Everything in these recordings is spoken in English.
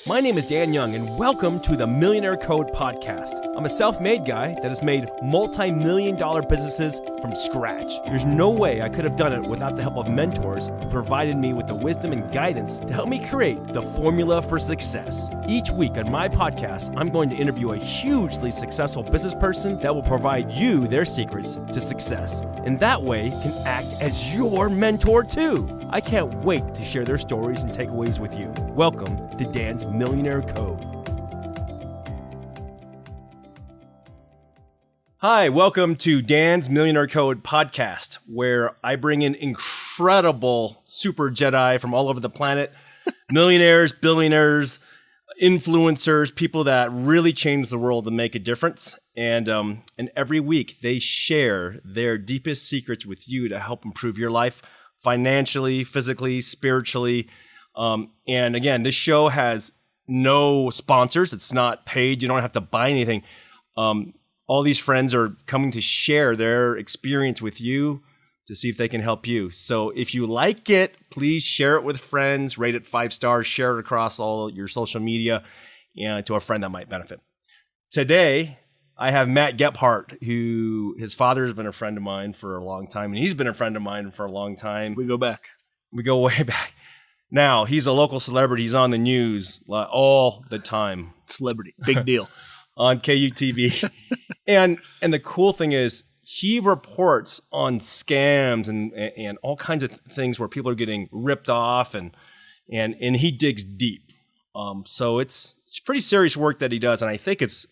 My name is Dan Young, and welcome to the Millionaire Code podcast. I'm a self-made guy that has made multi-million-dollar businesses from scratch. There's no way I could have done it without the help of mentors who provided me with the wisdom and guidance to help me create the formula for success. Each week on my podcast, I'm going to interview a hugely successful business person that will provide you their secrets to success, and that way can act as your mentor too. I can't wait to share their stories and takeaways with you. Welcome to Dan's Millionaire Code. Hi, welcome to Dan's Millionaire Code podcast, where I bring in incredible super Jedi from all over the planet, millionaires, billionaires, influencers, people that really change the world and make a difference. And every week they share their deepest secrets with you to help improve your life financially, physically, spiritually. And again, this show has no sponsors. It's not paid. You don't have to buy anything. All these friends are coming to share their experience with you to see if they can help you. So if you like it, please share it with friends, rate it 5 stars, share it across all your social media and to a friend that might benefit. Today, I have Matt Gephardt, who his father has been a friend of mine for a long time, and he's been a friend of mine for a long time. We go back. We go way back. Now, he's a local celebrity. He's on the news all the time. Celebrity. Big deal. On KUTV. and the cool thing is he reports on scams and all kinds of things where people are getting ripped off and he digs deep. So it's pretty serious work that he does, and I think it's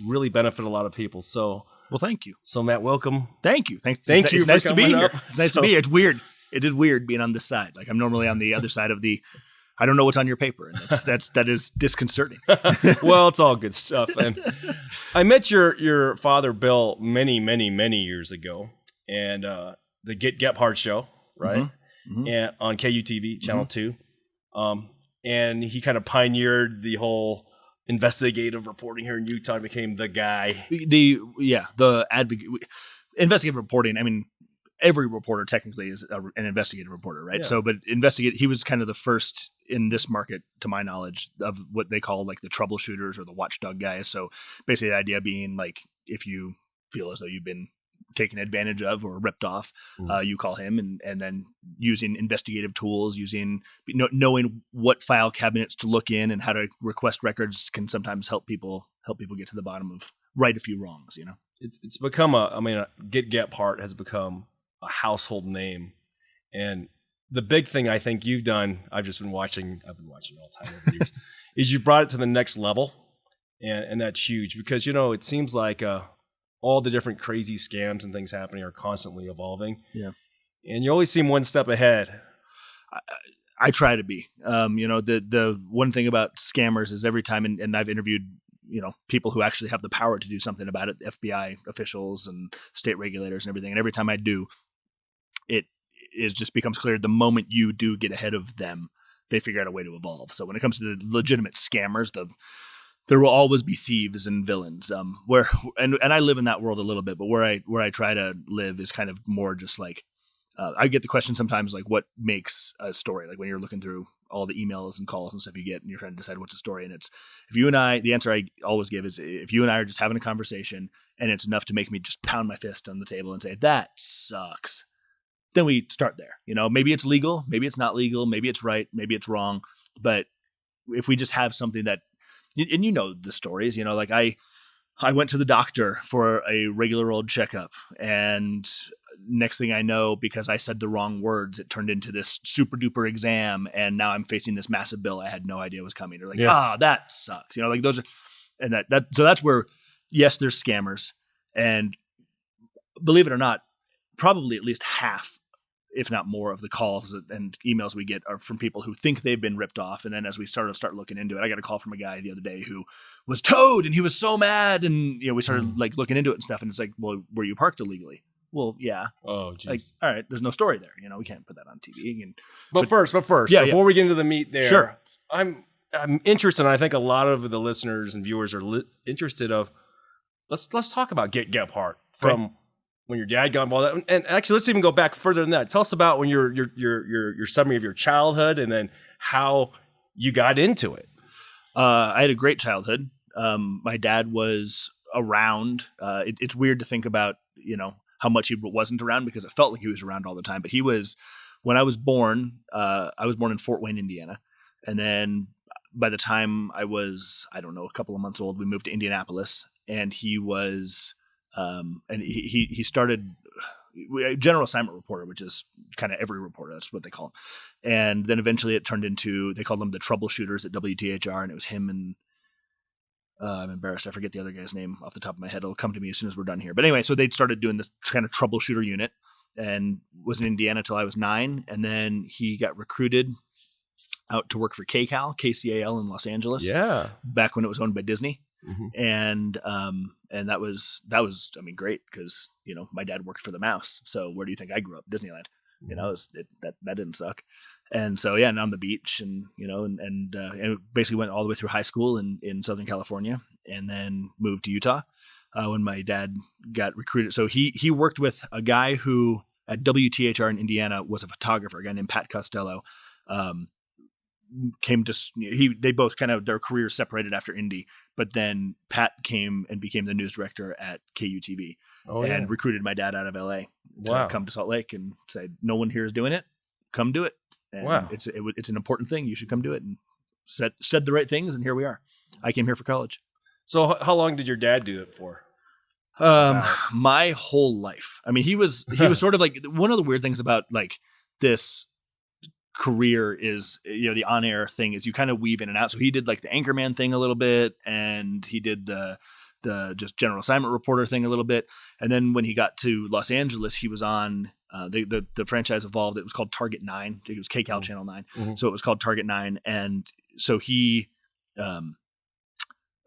really benefit a lot of people. So well, thank you. So Matt, welcome. Thank you. Thank you. It's nice to be here. It's nice to be here. It's weird. It is weird being on this side. Like I'm normally on the other side of the. I don't know what's on your paper, and that is disconcerting. Well, it's all good stuff. And I met your father, Bill, many years ago, and the Get Gephardt show, right? Mm-hmm. Mm-hmm. And on KUTV Channel 2, and he kind of pioneered the whole investigative reporting here in Utah. Became the guy. The advocate. Investigative reporting. I mean, every reporter technically is an investigative reporter, right? Yeah. So, but he was kind of the first in this market, to my knowledge, of what they call like the troubleshooters or the watchdog guys. So basically the idea being like, if you feel as though you've been taken advantage of or ripped off, you call him and then using investigative tools, knowing what file cabinets to look in and how to request records can sometimes help people get to the bottom of right a few wrongs, It's become Get Gephardt has become a household name. And the big thing I think you've done, I've been watching all the time over the years, is you brought it to the next level. And that's huge because, it seems like all the different crazy scams and things happening are constantly evolving. Yeah. And you always seem one step ahead. I try to be. The one thing about scammers is every time, and I've interviewed people who actually have the power to do something about it, FBI officials and state regulators and everything. And every time I do, it just becomes clear the moment you do get ahead of them, they figure out a way to evolve. So when it comes to the legitimate scammers, there will always be thieves and villains. And I live in that world a little bit, but where I try to live is kind of more just like, I get the question sometimes like, what makes a story? Like when you're looking through all the emails and calls and stuff you get and you're trying to decide what's a story. And it's, the answer I always give is if you and I are just having a conversation and it's enough to make me just pound my fist on the table and say, that sucks. Then we start there. Maybe it's legal, maybe it's not legal, maybe it's right, maybe it's wrong. But if we just have something that, and the stories, like I went to the doctor for a regular old checkup, and next thing I know, because I said the wrong words, it turned into this super duper exam, and now I'm facing this massive bill I had no idea was coming. They're like, that sucks. Those are, and so that's where, yes, there's scammers, and believe it or not, probably at least half, if not more, of the calls and emails we get are from people who think they've been ripped off. And then as we start looking into it, I got a call from a guy the other day who was towed and he was so mad. And, we started like looking into it and stuff. And it's like, well, were you parked illegally? Well, yeah. Oh, geez. Like, all right, there's no story there. We can't put that on TV. But first, before we get into the meat there, sure. I'm interested, and I think a lot of the listeners and viewers are interested of, let's talk about Get Gephardt from when your dad got involved. And actually, let's even go back further than that. Tell us about when your summary of your childhood and then how you got into it. I had a great childhood. My dad was around. It's weird to think about, how much he wasn't around because it felt like he was around all the time. But he was, when I was born in Fort Wayne, Indiana. And then by the time I was, I don't know, a couple of months old, we moved to Indianapolis, and he was, and he started general assignment reporter, which is kind of every reporter. That's what they call him. And then eventually it turned into, they called them the troubleshooters at WTHR. And it was him and, I'm embarrassed. I forget the other guy's name off the top of my head. It'll come to me as soon as we're done here. But anyway, so they started doing this kind of troubleshooter unit, and was in Indiana till I was 9. And then he got recruited out to work for KCAL in Los Angeles. Yeah. Back when it was owned by Disney. Mm-hmm. And that was, I mean, great. Cause my dad worked for the Mouse. So where do you think I grew up? Disneyland, that didn't suck. And so, yeah, and on the beach and basically went all the way through high school in Southern California, and then moved to Utah, when my dad got recruited. So he worked with a guy who at WTHR in Indiana was a photographer, a guy named Pat Costello. They both kind of, their careers separated after Indy, but then Pat came and became the news director at KUTV and recruited my dad out of LA to come to Salt Lake and said, no one here is doing it. Come do it. And it's an important thing. You should come do it, and said the right things. And here we are. I came here for college. So how long did your dad do it for? My whole life. I mean, he was sort of like, one of the weird things about like this career is, the on-air thing is you kind of weave in and out. So he did like the anchorman thing a little bit, and he did the just general assignment reporter thing a little bit. And then when he got to Los Angeles, he was on the franchise evolved. It was called Target 9. It was KCAL Channel 9. Mm-hmm. So it was called Target 9. And so he, but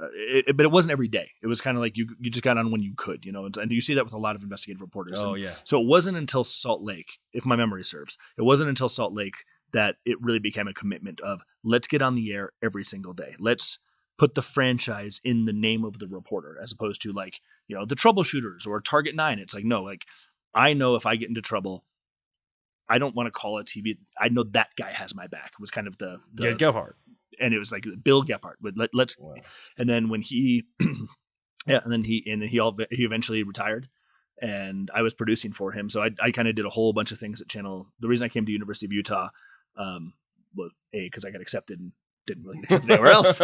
it wasn't every day. It was kind of like you just got on when you could, and you see that with a lot of investigative reporters. Oh, yeah. So it wasn't until Salt Lake, if my memory serves, it wasn't until Salt Lake that it really became a commitment of, let's get on the air every single day. Let's put the franchise in the name of the reporter, as opposed to like, the troubleshooters or Target 9. It's like, no, like I know if I get into trouble, I don't want to call a TV. I know that guy has my back. It was kind of the Get Gephardt. And it was like Bill Gephardt. But let's, and then when he, he eventually retired, and I was producing for him. So I kind of did a whole bunch of things at Channel. The reason I came to University of Utah, was because I got accepted and didn't really get accepted anywhere else.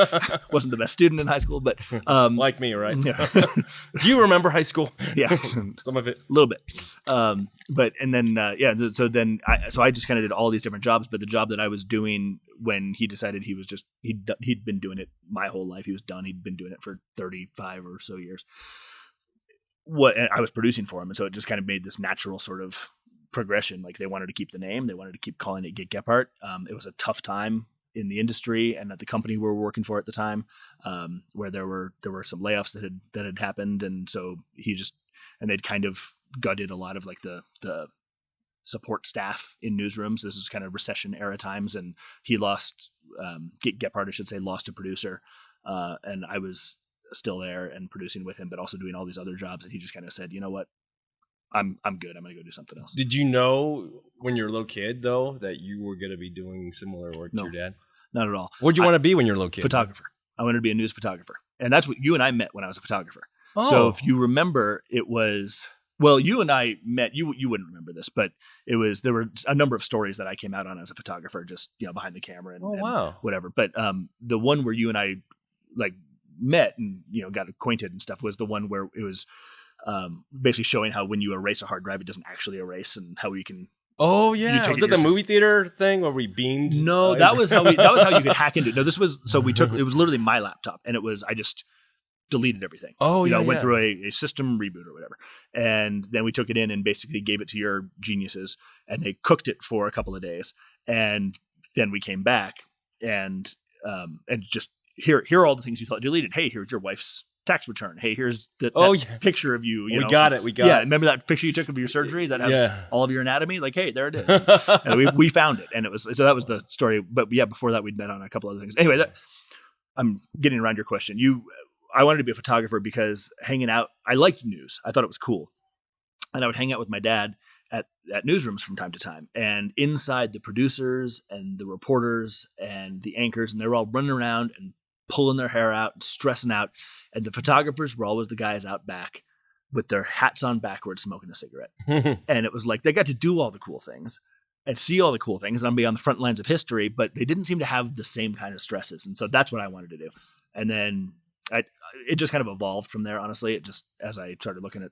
Wasn't the best student in high school, but like me, right? Yeah. Do you remember high school? Yeah, some of it, a little bit. So I just kind of did all these different jobs. But the job that I was doing when he decided he'd been doing it my whole life. He was done. He'd been doing it for 35 or so years. And I was producing for him, and so it just kind of made this natural sort of progression. Like they wanted to keep the name, they wanted to keep calling it Get Gephardt. It was a tough time in the industry and at the company we were working for at the time, where there were some layoffs that had happened, and so they'd kind of gutted a lot of like the support staff in newsrooms. This is kind of recession era times, and he lost Get Gephardt, I should say, lost a producer, and I was still there and producing with him, but also doing all these other jobs. And he just kind of said, you know what, I'm good. I'm going to go do something else. Did you know when you were a little kid though, that you were going to be doing similar work to your dad? Not at all. What'd you want to be when you were a little kid? Photographer. I wanted to be a news photographer. And that's what you and I met when I was a photographer. Oh. So if you remember, it was, well, you and I met, you wouldn't remember this, but there were a number of stories that I came out on as a photographer, just, behind the camera and whatever. But the one where you and I like met and got acquainted and stuff was the one where it was basically showing how when you erase a hard drive, it doesn't actually erase, and how you can. Oh yeah, was it the movie theater thing where we beamed? No, that was how you could hack into it. No, this was it was literally my laptop, and I just deleted everything. Oh went through a system reboot or whatever, and then we took it in and basically gave it to your geniuses, and they cooked it for a couple of days, and then we came back and just. Here are all the things you thought deleted. Hey, here's your wife's tax return. Hey, here's the picture of you. We got it. Remember that picture you took of your surgery that has all of your anatomy? Like, hey, there it is. And we found it, and it was so that was the story. But yeah, before that, we'd met on a couple other things. Anyway, I'm getting around your question. I wanted to be a photographer because hanging out, I liked news. I thought it was cool, and I would hang out with my dad at newsrooms from time to time, and inside the producers and the reporters and the anchors, and they were all running around and pulling their hair out, stressing out. And the photographers were always the guys out back with their hats on backwards, smoking a cigarette. And it was like they got to do all the cool things and see all the cool things and be on the front lines of history, but they didn't seem to have the same kind of stresses. And so that's what I wanted to do. And then it just kind of evolved from there, honestly. It just, as I started looking at,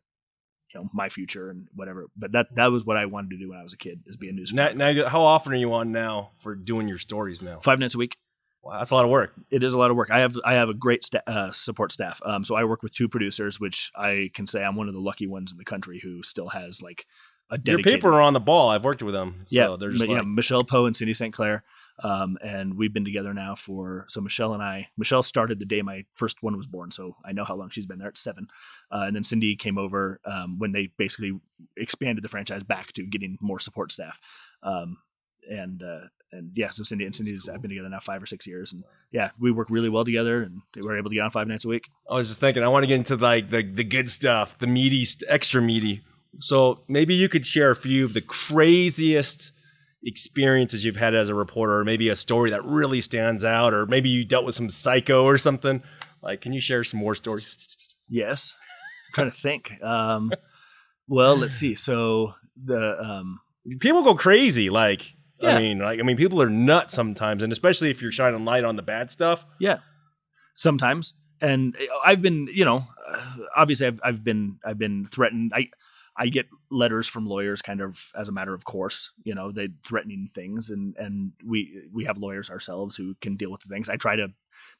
my future and whatever. But that was what I wanted to do when I was a kid, is be a news photographer. Now, how often are you on now for doing your stories now? 5 nights a week. Wow, that's a lot of work. It is a lot of work. I have a great support staff. So I work with 2 producers, which I can say I'm one of the lucky ones in the country who still has like a dedicated. Your people are on the ball. I've worked with them. So they're just Michelle Poe and Cindy St. Clair. And we've been together now so Michelle started the day my first one was born. So I know how long she's been there. It's 7. And then Cindy came over, when they basically expanded the franchise back to getting more support staff. So Cindy's, I've been together now 5 or 6 years, and we work really well together, and they were able to get on 5 nights a week. I was just thinking, I want to get into like the good stuff, the meaty, extra meaty. So maybe you could share a few of the craziest experiences you've had as a reporter, or maybe a story that really stands out, or maybe you dealt with some psycho or something. Like, can you share some more stories? Yes. I'm trying to think. Well, let's see. So the people go crazy. Like, I mean, people are nuts sometimes, and especially if you're shining light on the bad stuff. Yeah, sometimes. And I've been, obviously, I've been threatened. I get letters from lawyers kind of as a matter of course, they threatening things, and we have lawyers ourselves who can deal with the things. I try to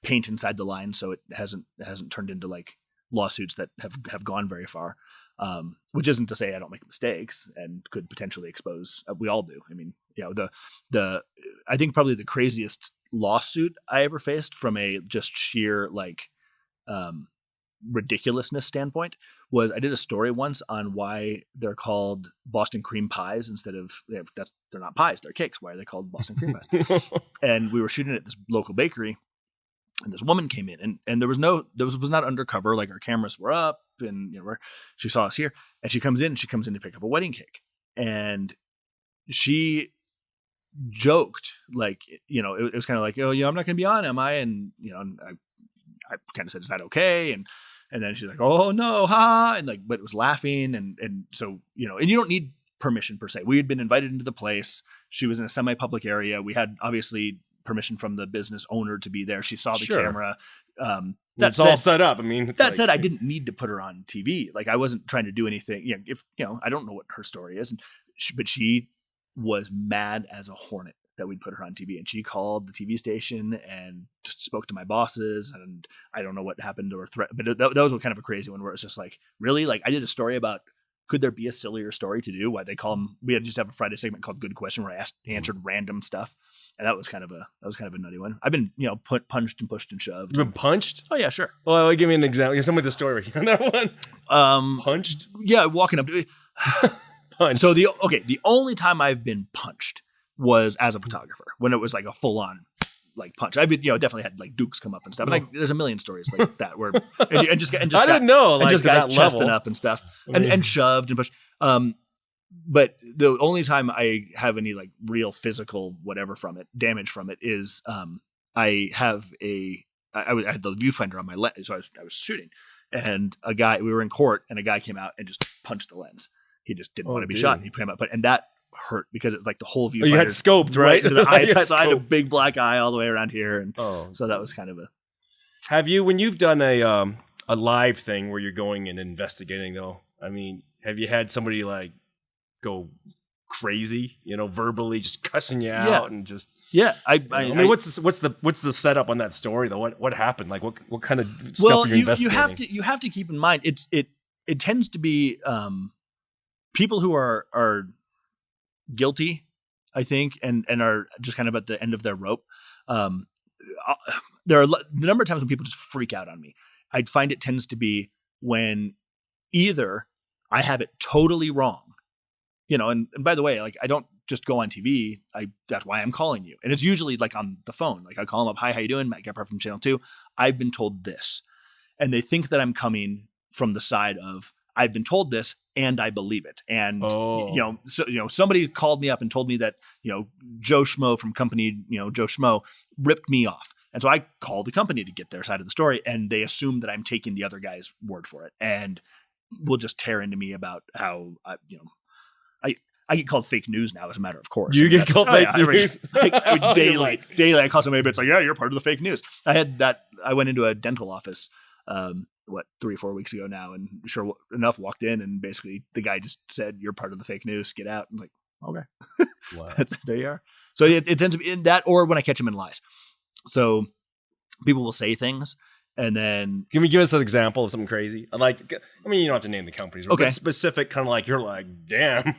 paint inside the line so it hasn't turned into like lawsuits that have gone very far. Which isn't to say I don't make mistakes and could potentially expose. We all do. I mean, I think probably the craziest lawsuit I ever faced from a just sheer like ridiculousness standpoint was I did a story once on why they're called Boston cream pies instead of they're not pies, they're cakes. Why are they called Boston cream pies? And we were shooting at this local bakery, and this woman came in, and there was not undercover, like our cameras were up, and she saw us here, and she comes in to pick up a wedding cake, and she joked like, it was kind of like, oh, I'm not going to be on, am I? And and I kind of said, is that okay? And then she's like, oh no, ha, and like, but it was laughing, and so and you don't need permission per se. We had been invited into the place. She was in a semi-public area. We had obviously permission from the business owner to be there. She saw the camera. That's all set up. I mean, that said, I didn't need to put her on TV. Like, I wasn't trying to do anything. If I don't know what her story is, but she was mad as a hornet that we'd put her on TV, and she called the TV station and spoke to my bosses, and I don't know what happened to her threat, but that was kind of a crazy one where it's just like, really? Like, I did a story about, could there be a sillier story to do? Why they call them, we had just have a Friday segment called Good Question where I answered random stuff. And that was kind of a nutty one. I've been, punched and pushed and shoved. You've been punched? Oh yeah, sure. Well, give me an example. Tell me the story on that one. Punched? Yeah, walking up to punched. So the only time I've been punched was as a photographer, when it was like a full on like punch. I've been, definitely had like dukes come up and stuff. And there's a million stories like that where and just I didn't know, like, and just guys chesting up and stuff, and shoved and pushed. But the only time I have any like real physical damage from it is I have I had the viewfinder on my lens, so I was shooting, and we were in court, and a guy came out and just punched the lens. He just didn't want to be shot. And he came out, and that hurt because it was like the whole viewfinder. You had scoped, right? Into the eyes. So I had a big black eye all the way around here, and so that was kind of a. Have you, when you've done a live thing where you're going and investigating, though? I mean, have you had somebody like go crazy, verbally just cussing you out and just? Yeah, I mean, what's the setup on that story though? What happened? Like what kind of stuff are you investigating? You have to keep in mind it tends to be people who are guilty, I think, and are just kind of at the end of their rope. There are the number of times when people just freak out on me. I'd find it tends to be when either I have it totally wrong, and by the way, like, I don't just go on TV. That's why I'm calling you. And it's usually like on the phone. Like, I call them up. Hi, how you doing? Matt Gephardt from Channel 2. I've been told this. And they think that I'm coming from the side of, I've been told this and I believe it. And, somebody called me up and told me that, Joe Schmo from company, Joe Schmo ripped me off. And so I call the company to get their side of the story, and they assume that I'm taking the other guy's word for it, and will just tear into me about how I get called fake news now as a matter of course. You get called fake news? Daily. I call somebody, but it's like, yeah, you're part of the fake news. I went into a dental office, 3-4 weeks ago now, and sure enough walked in, and basically the guy just said, you're part of the fake news, get out. I'm like, okay. Wow. There you are. So it tends to be in that, or when I catch them in lies. So people will say things, and then can you give us an example of something crazy? You don't have to name the companies, okay, but specific, kind of like you're like, damn.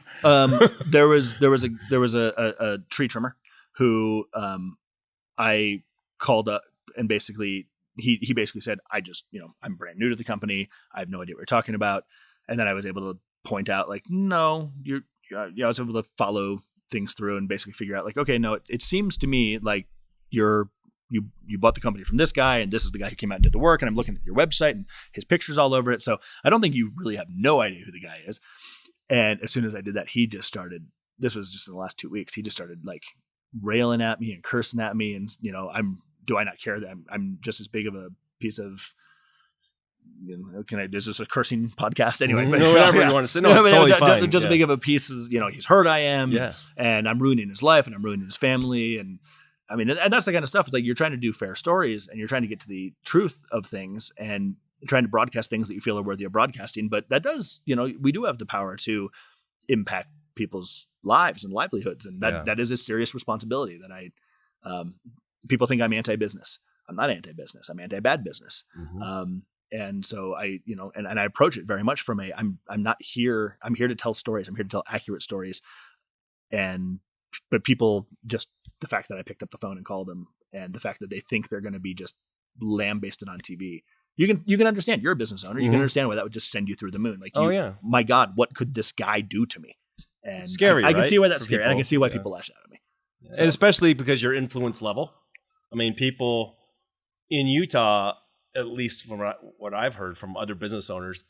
There was a tree trimmer who I called up, and basically he basically said, I'm brand new to the company, I have no idea what you're talking about, and then I was able to point out like, no, I was able to follow things through and basically figure out like, okay, no, it seems to me like you bought the company from this guy, and this is the guy who came out and did the work, and I'm looking at your website and his picture's all over it. So I don't think you really have no idea who the guy is. And as soon as I did that, he just started, this was just in the last 2 weeks, he just started like railing at me and cursing at me. And, do I not care that I'm just as big of a piece of, is this a cursing podcast anyway? But, whatever you want to say. No, it's totally fine. Just as big of a piece as, he's hurt I am, yeah, and I'm ruining his life, and I'm ruining his family. And and that's the kind of stuff. It's like you're trying to do fair stories, and you're trying to get to the truth of things, and trying to broadcast things that you feel are worthy of broadcasting. But that does, we do have the power to impact people's lives and livelihoods, and that is a serious responsibility. That people think I'm anti-business. I'm not anti-business. I'm anti-bad business. Mm-hmm. And so and I approach it very much from I'm not here. I'm here to tell stories. I'm here to tell accurate stories. But people, just the fact that I picked up the phone and called them, and the fact that they think they're going to be just lambasted on TV, you can understand. You're a business owner. You can understand why that would just send you through the moon. Like, my God, what could this guy do to me? And scary. I can see why that's for scary. People. And I can see why people lash out at me. So. And especially because your influence level. People in Utah, at least from what I've heard from other business owners,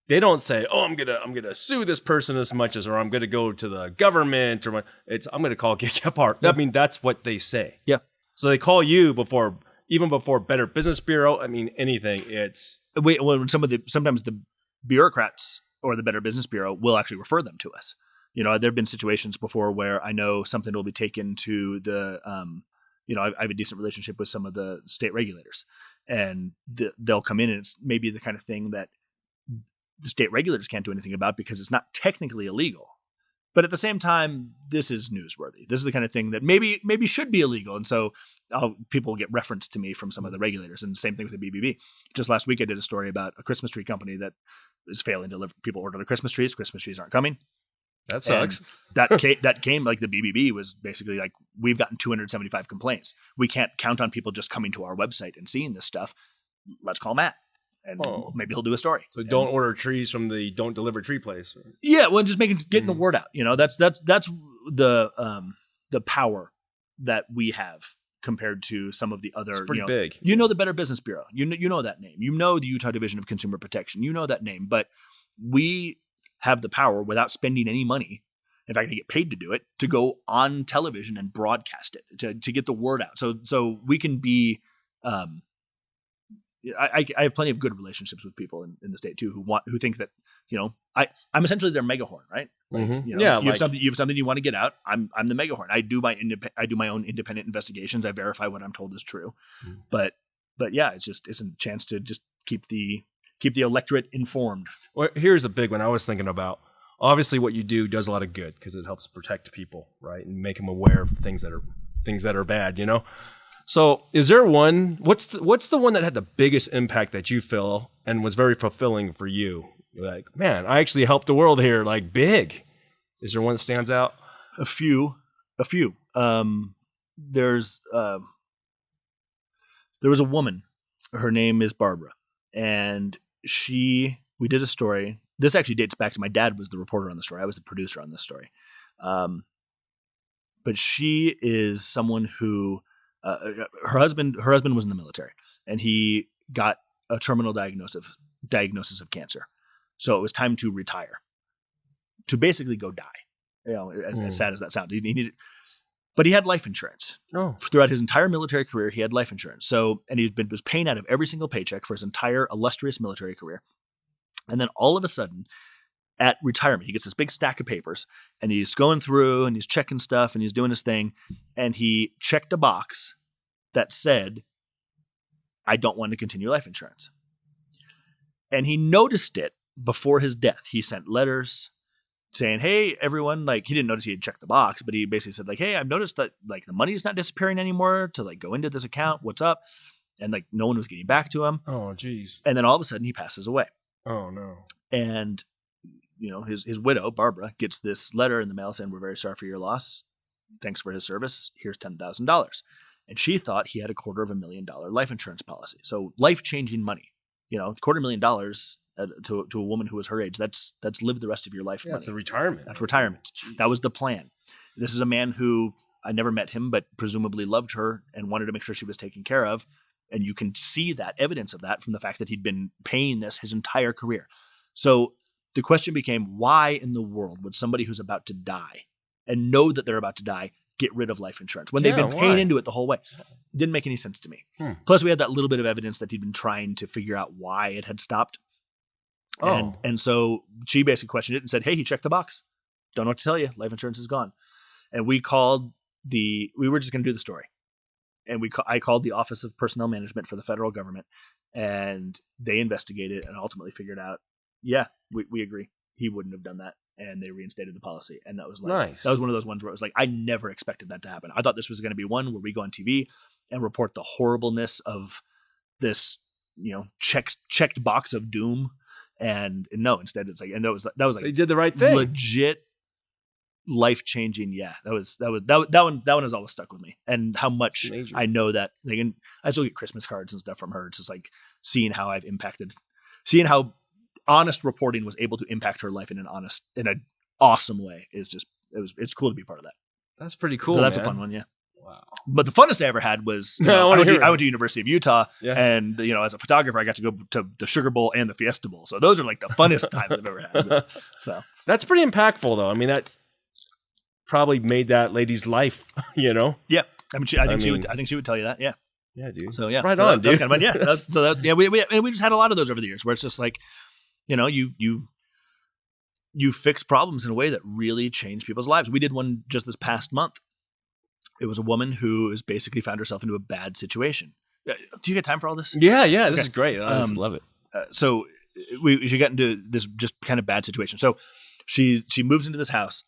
they don't say, "Oh, I'm gonna sue this person as much as," or "I'm gonna go to the government," or I'm gonna call Get Gephardt. Yeah. That's what they say. Yeah. So they call you even before Better Business Bureau. Anything. Sometimes the bureaucrats or the Better Business Bureau will actually refer them to us. There have been situations before where I know something will be taken to the I have a decent relationship with some of the state regulators, and they'll come in, and it's maybe the kind of thing that the state regulators can't do anything about because it's not technically illegal. But at the same time, this is newsworthy. This is the kind of thing that maybe should be illegal. And so people get referenced to me from some of the regulators, and the same thing with the BBB. Just last week, I did a story about a Christmas tree company that is failing to deliver. People order the Christmas trees. Christmas trees aren't coming. That sucks. That came like the BBB was basically like, we've gotten 275 complaints. We can't count on people just coming to our website and seeing this stuff. Let's call Matt, and maybe he'll do a story. So don't order trees from the Don't Deliver Tree place. Yeah, well, just getting the word out. That's the power that we have compared to some of the other. It's pretty big. The Better Business Bureau. You know that name. The Utah Division of Consumer Protection. You know that name, but we have the power without spending any money. In fact, I get paid to do it, to go on television and broadcast it, to get the word out. So we can be, I have plenty of good relationships with people in the state too, who think that, I'm essentially their megahorn, right? Like, mm-hmm. You have something you want to get out. I'm the megahorn. I do my own independent investigations. I verify what I'm told is true. Mm-hmm. But yeah, it's a chance to just keep the electorate informed. Well, here's a big one I was thinking about. Obviously, what you do does a lot of good because it helps protect people, right, and make them aware of things that are bad. So, is there one? What's the one that had the biggest impact that you feel and was very fulfilling for you? You're like, man, I actually helped the world here, like big. Is there one that stands out? A few. There was a woman. Her name is Barbara, and we did a story. This actually dates back to my dad was the reporter on the story. I was the producer on this story. But she is someone who, her husband was in the military, and he got a terminal diagnosis of cancer. So it was time to retire, to basically go die. As sad as that sounds. He needed, But he had life insurance. Oh. Throughout his entire military career, he had life insurance. So, and was paying out of every single paycheck for his entire illustrious military career. And then all of a sudden, at retirement, he gets this big stack of papers, and he's going through and he's checking stuff and he's doing his thing. And he checked a box that said, I don't want to continue life insurance. And he noticed it before his death. He sent letters saying, hey, everyone, like, he didn't notice he had checked the box, but he basically said, like, hey, I've noticed that, like, the money is not disappearing anymore to, like, go into this account. What's up? And, like, no one was getting back to him. Oh, geez. And then all of a sudden he passes away. Oh, no. And, you know, his widow, Barbara, gets this letter in the mail saying, we're very sorry for your loss. Thanks for his service. Here's $10,000. And she thought he had a $250,000 life insurance policy. So life-changing money. You know, $250,000 to a woman who was her age, that's lived the rest of your life. Yeah, money. that's a retirement. That's retirement. Jeez. That was the plan. This is a man who, I never met him, but presumably loved her and wanted to make sure she was taken care of. And you can see that evidence of that from the fact that he'd been paying this his entire career. So the question became, why in the world would somebody who's about to die and know that they're about to die get rid of life insurance when they've been paying into it the whole way? It didn't make any sense to me. Plus, we had that little bit of evidence that he'd been trying to figure out why it had stopped. Oh. And so she basically questioned it and said, hey, he checked the box. Don't know what to tell you. Life insurance is gone. And we were just going to do the story. And I called the Office of Personnel Management for the federal government, and they investigated and ultimately figured out, yeah, we agree. He wouldn't have done that. And they reinstated the policy. And that was like, nice. That was one of those ones where it was like, I never expected that to happen. I thought this was going to be one where we go on TV and report the horribleness of this, you know, checked box of doom. And no, instead it's like, and that was like, so he did the right thing. Legit life-changing. Yeah, that one has always stuck with me. And how much I know that, like, and I still get Christmas cards and stuff from her. It's just like seeing how honest reporting was able to impact her life in an awesome way it's cool to be part of that. That's pretty cool. So that's man. A fun one. Yeah. Wow. But the funnest I ever had was, I went to University of Utah, and, you know, as a photographer, I got to go to the Sugar Bowl and the Fiesta Bowl. So those are like the funnest times I've ever had. So that's pretty impactful, though. I mean, that probably made that lady's life, you know? Yeah. I mean, I think she would tell you that. Yeah. Yeah, dude. So yeah, right on, dude. That's kind of fun. Yeah. We just had a lot of those over the years where it's just like, you know, you fix problems in a way that really changed people's lives. We did one just this past month. It was a woman who has basically found herself into a bad situation. Do you get time for all this? Yeah. This is great. I just love it. So she got into this just kind of bad situation. So she moves into this house,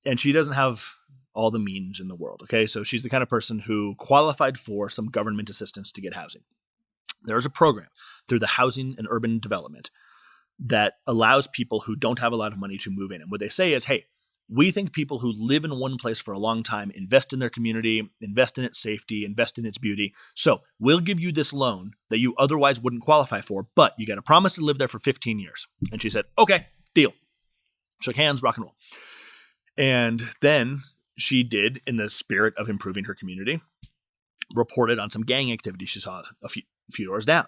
and she doesn't have all the means in the world. Okay, so she's the kind of person who qualified for some government assistance to get housing. There's a program through the Housing and Urban Development that allows people who don't have a lot of money to move in. And what they say is, hey, we think people who live in one place for a long time invest in their community, invest in its safety, invest in its beauty. So we'll give you this loan that you otherwise wouldn't qualify for, but you got to promise to live there for 15 years. And she said, okay, deal. Shook hands, rock and roll. And then she did, in the spirit of improving her community, reported on some gang activity she saw a few doors down.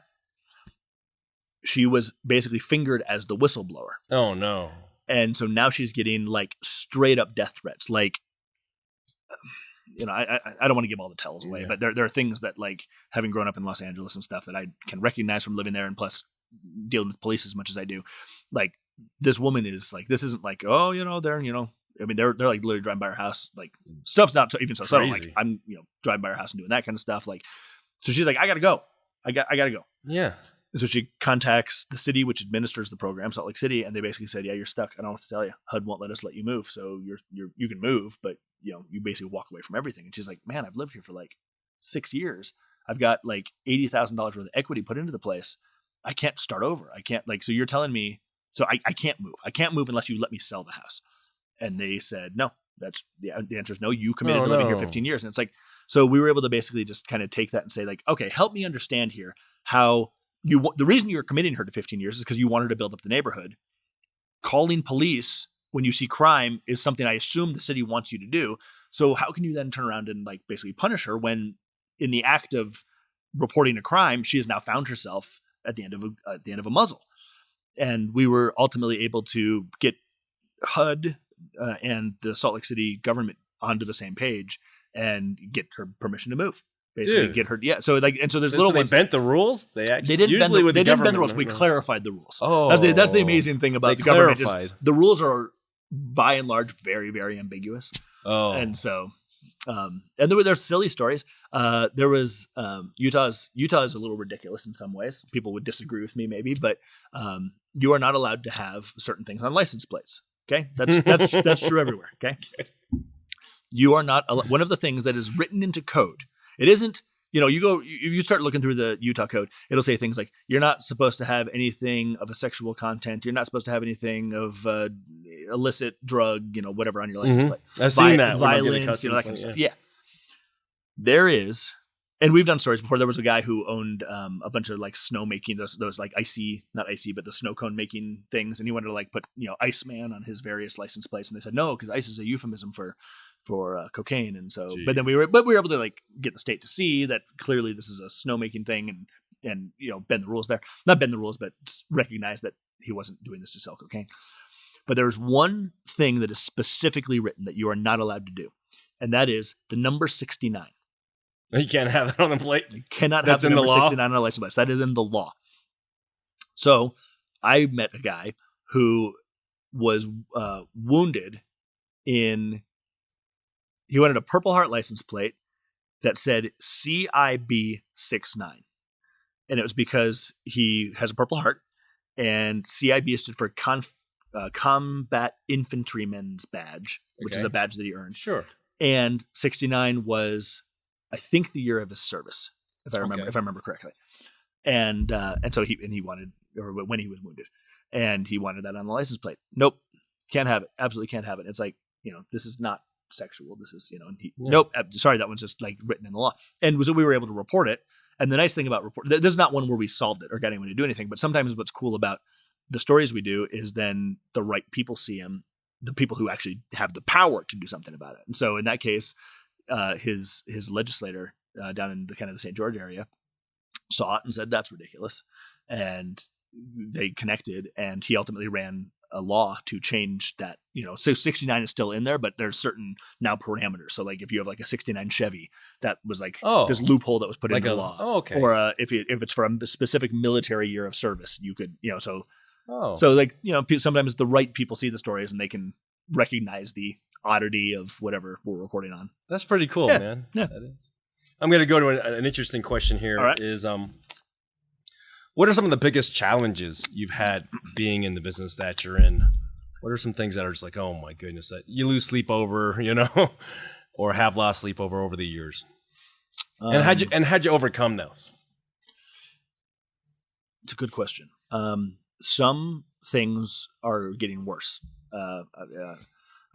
She was basically fingered as the whistleblower. Oh, no. And so now she's getting like straight up death threats. Like, you know, I don't want to give all the tells away, but there are things that, like, having grown up in Los Angeles and stuff, that I can recognize from living there, and plus dealing with police as much as I do. Like, this woman is like, this isn't like, oh, you know, they're, you know, I mean, they're like literally driving by her house. Like, stuff's not even so subtle. Like, I'm, you know, driving by her house and doing that kind of stuff. Like, so she's like, I gotta go. I gotta go. Yeah. So she contacts the city, which administers the program, Salt Lake City, and they basically said, "Yeah, you're stuck. I don't know what to tell you. HUD won't let us let you move. So you can move, but, you know, you basically walk away from everything." And she's like, "Man, I've lived here for like 6 years. I've got like $80,000 worth of equity put into the place. I can't start over. I can't, like, so you're telling me, so I can't move. I can't move unless you let me sell the house." And they said, "No, that's the answer is no. You committed to living here 15 years." And it's like, so we were able to basically just kind of take that and say, like, okay, help me understand here how the reason you're committing her to 15 years is because you want her to build up the neighborhood. Calling police when you see crime is something I assume the city wants you to do. So how can you then turn around and, like, basically punish her when, in the act of reporting a crime, she has now found herself at the end of a muzzle? And we were ultimately able to get HUD and the Salt Lake City government onto the same page and get her permission to move. Basically, Dude. get her. Yeah. So like, and so there's So little they ones. bent the rules. They actually They didn't bend usually the, with they the didn't bend the government. rules. We clarified the rules. Oh, that's the amazing thing about they the government. clarified. Is the rules are by and large very, very ambiguous. Oh, And so, and there's silly stories. There was Utah is a little ridiculous in some ways. People would disagree with me maybe, but you are not allowed to have certain things on license plates. Okay, that's true everywhere. Okay, you are not one of the things that is written into code. It isn't. You start looking through the Utah code, it'll say things like, you're not supposed to have anything of a sexual content. You're not supposed to have anything of illicit drug, whatever on your license plate. I've seen that. Violence, that kind of stuff. Yeah. There is, and we've done stories before. There was a guy who owned a bunch of like snow making, those like not icy, but the snow cone making things. And he wanted to like put, Iceman on his various license plates. And they said, no, because ice is a euphemism for cocaine. And so, Jeez. but then we were able to like get the state to see that clearly this is a snow making thing and bend the rules there. Not bend the rules, but recognize that he wasn't doing this to sell cocaine. But there's one thing that is specifically written that you are not allowed to do. And that is the number 69. You can't have it on the plate. You cannot have the number 69 on a license plate. That is in the law. So I met a guy who was wounded in. He wanted a Purple Heart license plate that said CIB69. And it was because he has a Purple Heart, and CIB stood for Combat Infantryman's Badge, which is a badge that he earned. Sure. And 69 was, I think, the year of his service, if I remember correctly. And so he wanted, or when he was wounded, and he wanted that on the license plate. Nope, can't have it. Absolutely can't have it. It's like, this is not sexual. This is, nope. Sorry, that one's just like written in the law. And so we were able to report it. And the nice thing about this is not one where we solved it or got anyone to do anything. But sometimes what's cool about the stories we do is then the right people see them, the people who actually have the power to do something about it. And so in that case, his legislator down in the kind of the St. George area saw it and said, that's ridiculous. And they connected, and he ultimately ran a law to change that, so 69 is still in there, but there's certain now parameters. So like if you have like a 69 Chevy, that was like this loophole that was put into the law. Oh, okay. Or if it's for a specific military year of service, you could, so like, sometimes the right people see the stories and they can recognize the oddity of whatever we're reporting on. That's pretty cool, man. Yeah. I'm going to go to an interesting question here. All right. Is what are some of the biggest challenges you've had being in the business that you're in? What are some things that are just like, oh my goodness, that you lose sleep over, or have lost sleep over the years? And how'd you overcome those? It's a good question. Some things are getting worse. I'm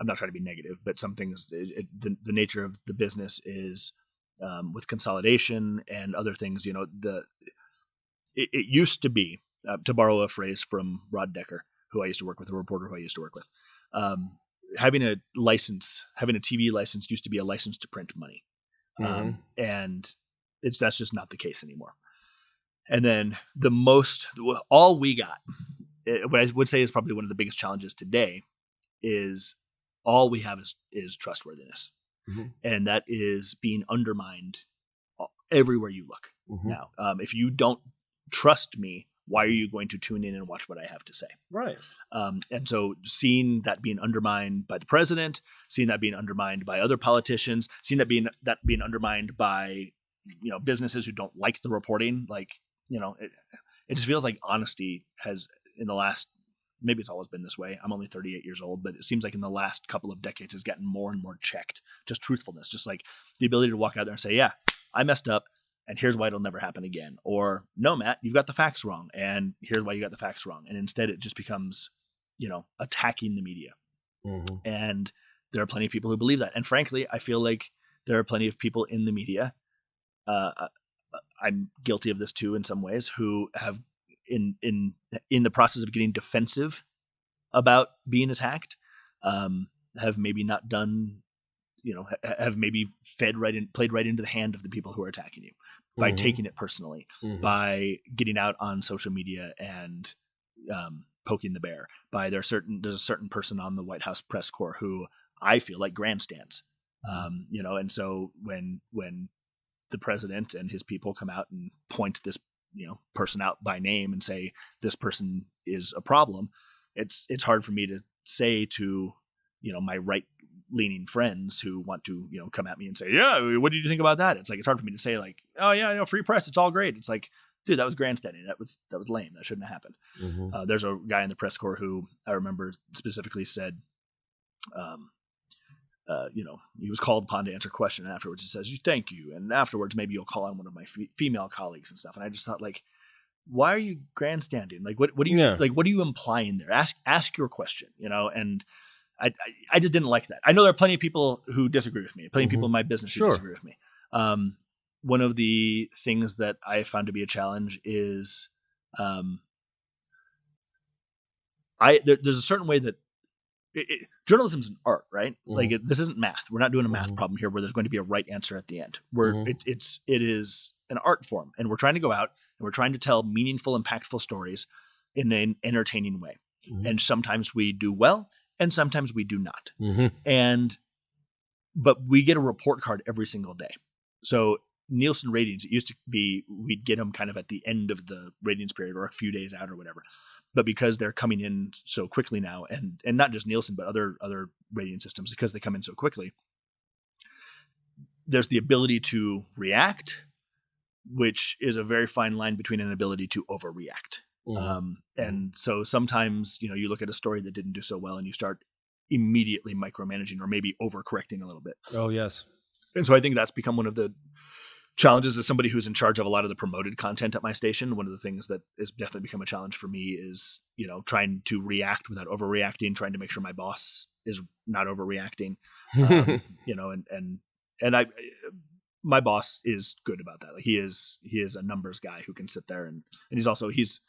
not trying to be negative, but some things, the nature of the business is with consolidation and other things, it used to be, to borrow a phrase from Rod Decker, who I used to work with, a reporter who I used to work with, having a TV license used to be a license to print money. And that's just not the case anymore. And then all we got, what I would say is probably one of the biggest challenges today, is all we have is trustworthiness. And that is being undermined everywhere you look now. If you don't trust me, why are you going to tune in and watch what I have to say? Right. And so seeing that being undermined by the president, seeing that being undermined by other politicians, seeing that being undermined by, businesses who don't like the reporting, like, it just feels like honesty has, in the last, maybe it's always been this way. I'm only 38 years old, but it seems like in the last couple of decades has gotten more and more checked. Just truthfulness, just like the ability to walk out there and say, yeah, I messed up, and here's why it'll never happen again. Or, no, Matt, you've got the facts wrong, and here's why you got the facts wrong. And instead it just becomes, attacking the media. And there are plenty of people who believe that. And frankly, I feel like there are plenty of people in the media, I'm guilty of this too in some ways, who have in the process of getting defensive about being attacked, have maybe not done, have maybe played right into the hand of the people who are attacking you by taking it personally, by getting out on social media and poking the bear. There's a certain person on the White House press corps who I feel like grandstands And so when the president and his people come out and point this, person out by name and say, this person is a problem, it's hard for me to say to, my right-leaning friends who want to, come at me and say, yeah, what do you think about that? It's like, it's hard for me to say like, oh yeah, free press, it's all great. It's like, dude, that was grandstanding. That was lame. That shouldn't have happened. Mm-hmm. There's a guy in the press corps who I remember specifically said, he was called upon to answer a question afterwards. He says, thank you. And afterwards, maybe you'll call on one of my female colleagues and stuff. And I just thought, like, why are you grandstanding? Like, what do you, like, what are you implying there? Ask your question, and I just didn't like that. I know there are plenty of people who disagree with me, plenty of people in my business who disagree with me. One of the things that I found to be a challenge is, there's a certain way that journalism is an art, right? Like this isn't math. We're not doing a math problem here where there's going to be a right answer at the end. It is an art form, and we're trying to go out and we're trying to tell meaningful, impactful stories in an entertaining way. And sometimes we do well, and sometimes we do not. But we get a report card every single day. So Nielsen ratings, it used to be we'd get them kind of at the end of the ratings period or a few days out or whatever. But because they're coming in so quickly now, and not just Nielsen, but other rating systems, because they come in so quickly, there's the ability to react, which is a very fine line between an ability to overreact. And so sometimes, you look at a story that didn't do so well and you start immediately micromanaging or maybe overcorrecting a little bit. Oh, yes. And so I think that's become one of the challenges as somebody who's in charge of a lot of the promoted content at my station. One of the things that has definitely become a challenge for me is, trying to react without overreacting, trying to make sure my boss is not overreacting, and my boss is good about that. Like he is a numbers guy who can sit there and he's also, he's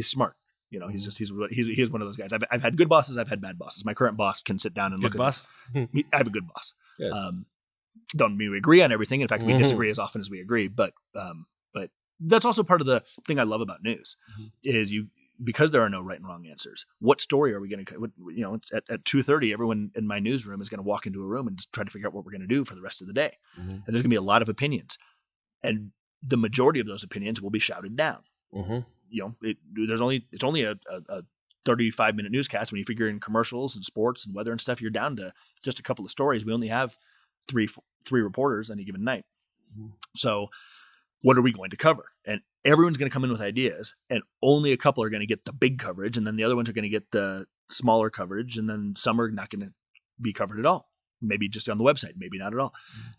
smart. He's one of those guys. I've had good bosses. I've had bad bosses. My current boss can sit down and look at boss. I have a good boss. Good. Don't mean we agree on everything. In fact, we disagree as often as we agree. But that's also part of the thing I love about news is because there are no right and wrong answers. What story are we going to? At 2:30, everyone in my newsroom is going to walk into a room and just try to figure out what we're going to do for the rest of the day. And there's going to be a lot of opinions, and the majority of those opinions will be shouted down. It's only a 35-minute newscast. When you figure in commercials and sports and weather and stuff, you're down to just a couple of stories. We only have three reporters on any given night. So what are we going to cover? And everyone's going to come in with ideas, and only a couple are going to get the big coverage, and then the other ones are going to get the smaller coverage, and then some are not going to be covered at all. Maybe just on the website, maybe not at all.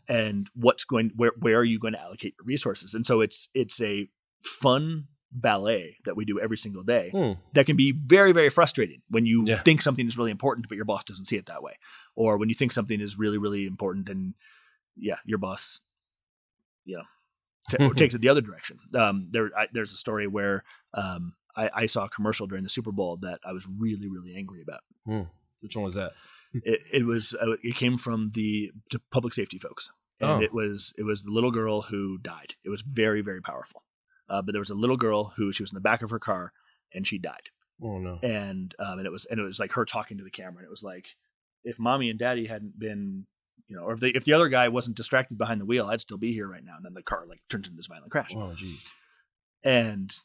And where are you going to allocate your resources? And so it's a fun ballet that we do every single day that can be very, very frustrating when you think something is really important, but your boss doesn't see it that way. Or when you think something is really, really important and your boss, takes it the other direction. There's a story where I saw a commercial during the Super Bowl that I was really, really angry about. Which one was that? It came from the public safety folks. And it was the little girl who died. It was very, very powerful. But there was a little girl she was in the back of her car and she died. Oh no. And it was like her talking to the camera. And it was like, if mommy and daddy hadn't been, or if the other guy wasn't distracted behind the wheel, I'd still be here right now. And then the car turns into this violent crash. Oh, geez. And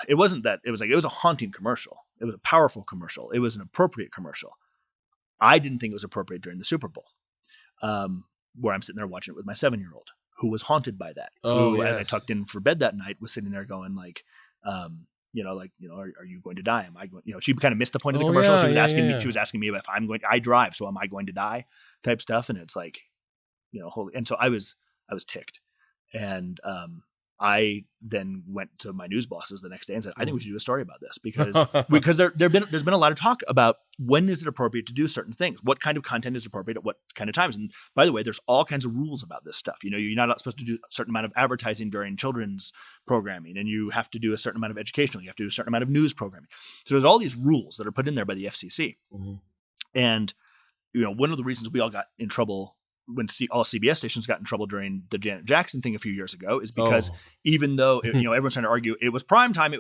it wasn't that. It was a haunting commercial. It was a powerful commercial. It was an appropriate commercial. I didn't think it was appropriate during the Super Bowl, where I'm sitting there watching it with my 7-year-old who was haunted by that. As I tucked in for bed that night, was sitting there going like, are you going to die? Am I going, she kind of missed the point of the commercial. She was asking me, she was asking me if I drive, so am I going to die type stuff. And it's like, holy. And so I was ticked. And, I then went to my news bosses the next day and said, I think we should do a story about this because there's been a lot of talk about when is it appropriate to do certain things? What kind of content is appropriate at what kind of times? And by the way, there's all kinds of rules about this stuff. You're not supposed to do a certain amount of advertising during children's programming, and you have to do a certain amount of educational. You have to do a certain amount of news programming. So there's all these rules that are put in there by the FCC. And, one of the reasons we all got in trouble when all CBS stations got in trouble during the Janet Jackson thing a few years ago is because even though, everyone's trying to argue it was prime time.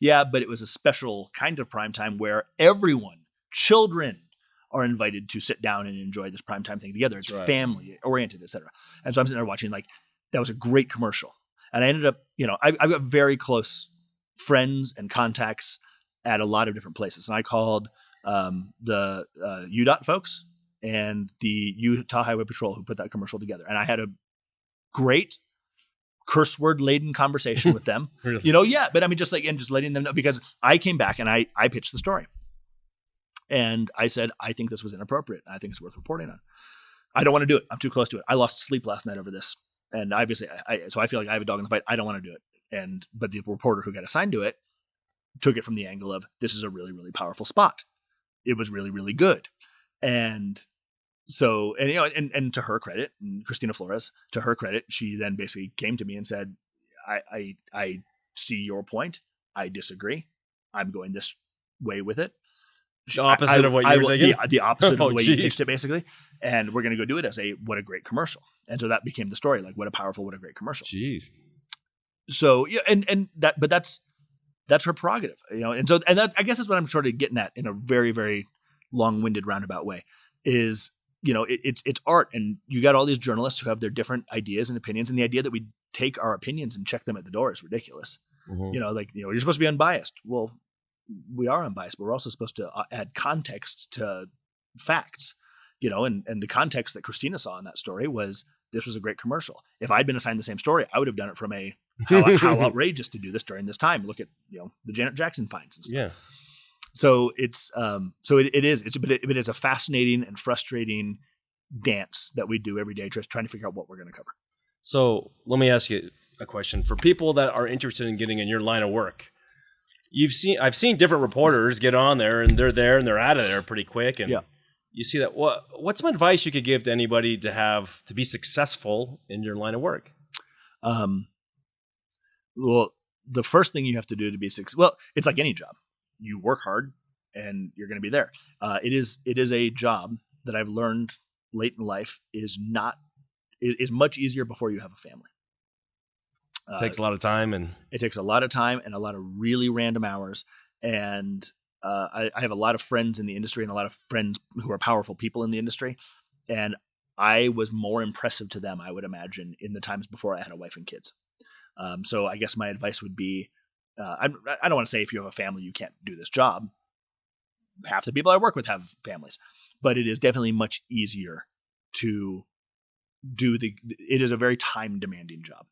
Yeah, but it was a special kind of prime time where everyone, children, are invited to sit down and enjoy this primetime thing together. It's Right. family oriented, etc. And so I'm sitting there watching, like, that was a great commercial. And I ended up, I've got very close friends and contacts at a lot of different places. And I called the UDOT folks and the Utah Highway Patrol who put that commercial together. And I had a great curse word laden conversation with them. Really? But I mean, just letting them know, because I came back and I pitched the story. And I said, I think this was inappropriate. I think it's worth reporting on. I don't want to do it. I'm too close to it. I lost sleep last night over this. And obviously, so I feel like I have a dog in the fight. I don't want to do it. But the reporter who got assigned to it took it from the angle of, this is a really, really powerful spot. It was really, really good. And so, and to her credit, and Christina Flores, to her credit, she then basically came to me and said, I see your point. I disagree. I'm going this way with it. The opposite of what you were thinking? The opposite of the way you geez. pitched it, basically. And we're going to go do it as what a great commercial. And so that became the story. Like, what a great commercial. Jeez. So, but that's her prerogative, And so, and that, I guess that's what I'm sort of getting at in a very, very long-winded roundabout way is, it's art, and you got all these journalists who have their different ideas and opinions. And the idea that we take our opinions and check them at the door is ridiculous. Mm-hmm. You're supposed to be unbiased. Well, we are unbiased, but we're also supposed to add context to facts, and the context that Christina saw in that story was, this was a great commercial. If I'd been assigned the same story, I would have done it from how outrageous to do this during this time. Look at, the Janet Jackson fines and stuff. Yeah. So it's, it is a fascinating and frustrating dance that we do every day, just trying to figure out what we're going to cover. So let me ask you a question. For people that are interested in getting in your line of work, I've seen different reporters get on there and they're out of there pretty quick. And you see that. What's some advice you could give to anybody to be successful in your line of work? Well, the first thing you have to do to be successful, well, it's like any job. You work hard and you're going to be there. It is a job that I've learned late in life is much easier before you have a family. It takes a lot of time, and it takes a lot of time and a lot of really random hours. And I have a lot of friends in the industry and a lot of friends who are powerful people in the industry. And I was more impressive to them, I would imagine, in the times before I had a wife and kids. So I guess my advice would be, I don't want to say if you have a family, you can't do this job. Half the people I work with have families, but it is definitely much easier to do it is a very time demanding job.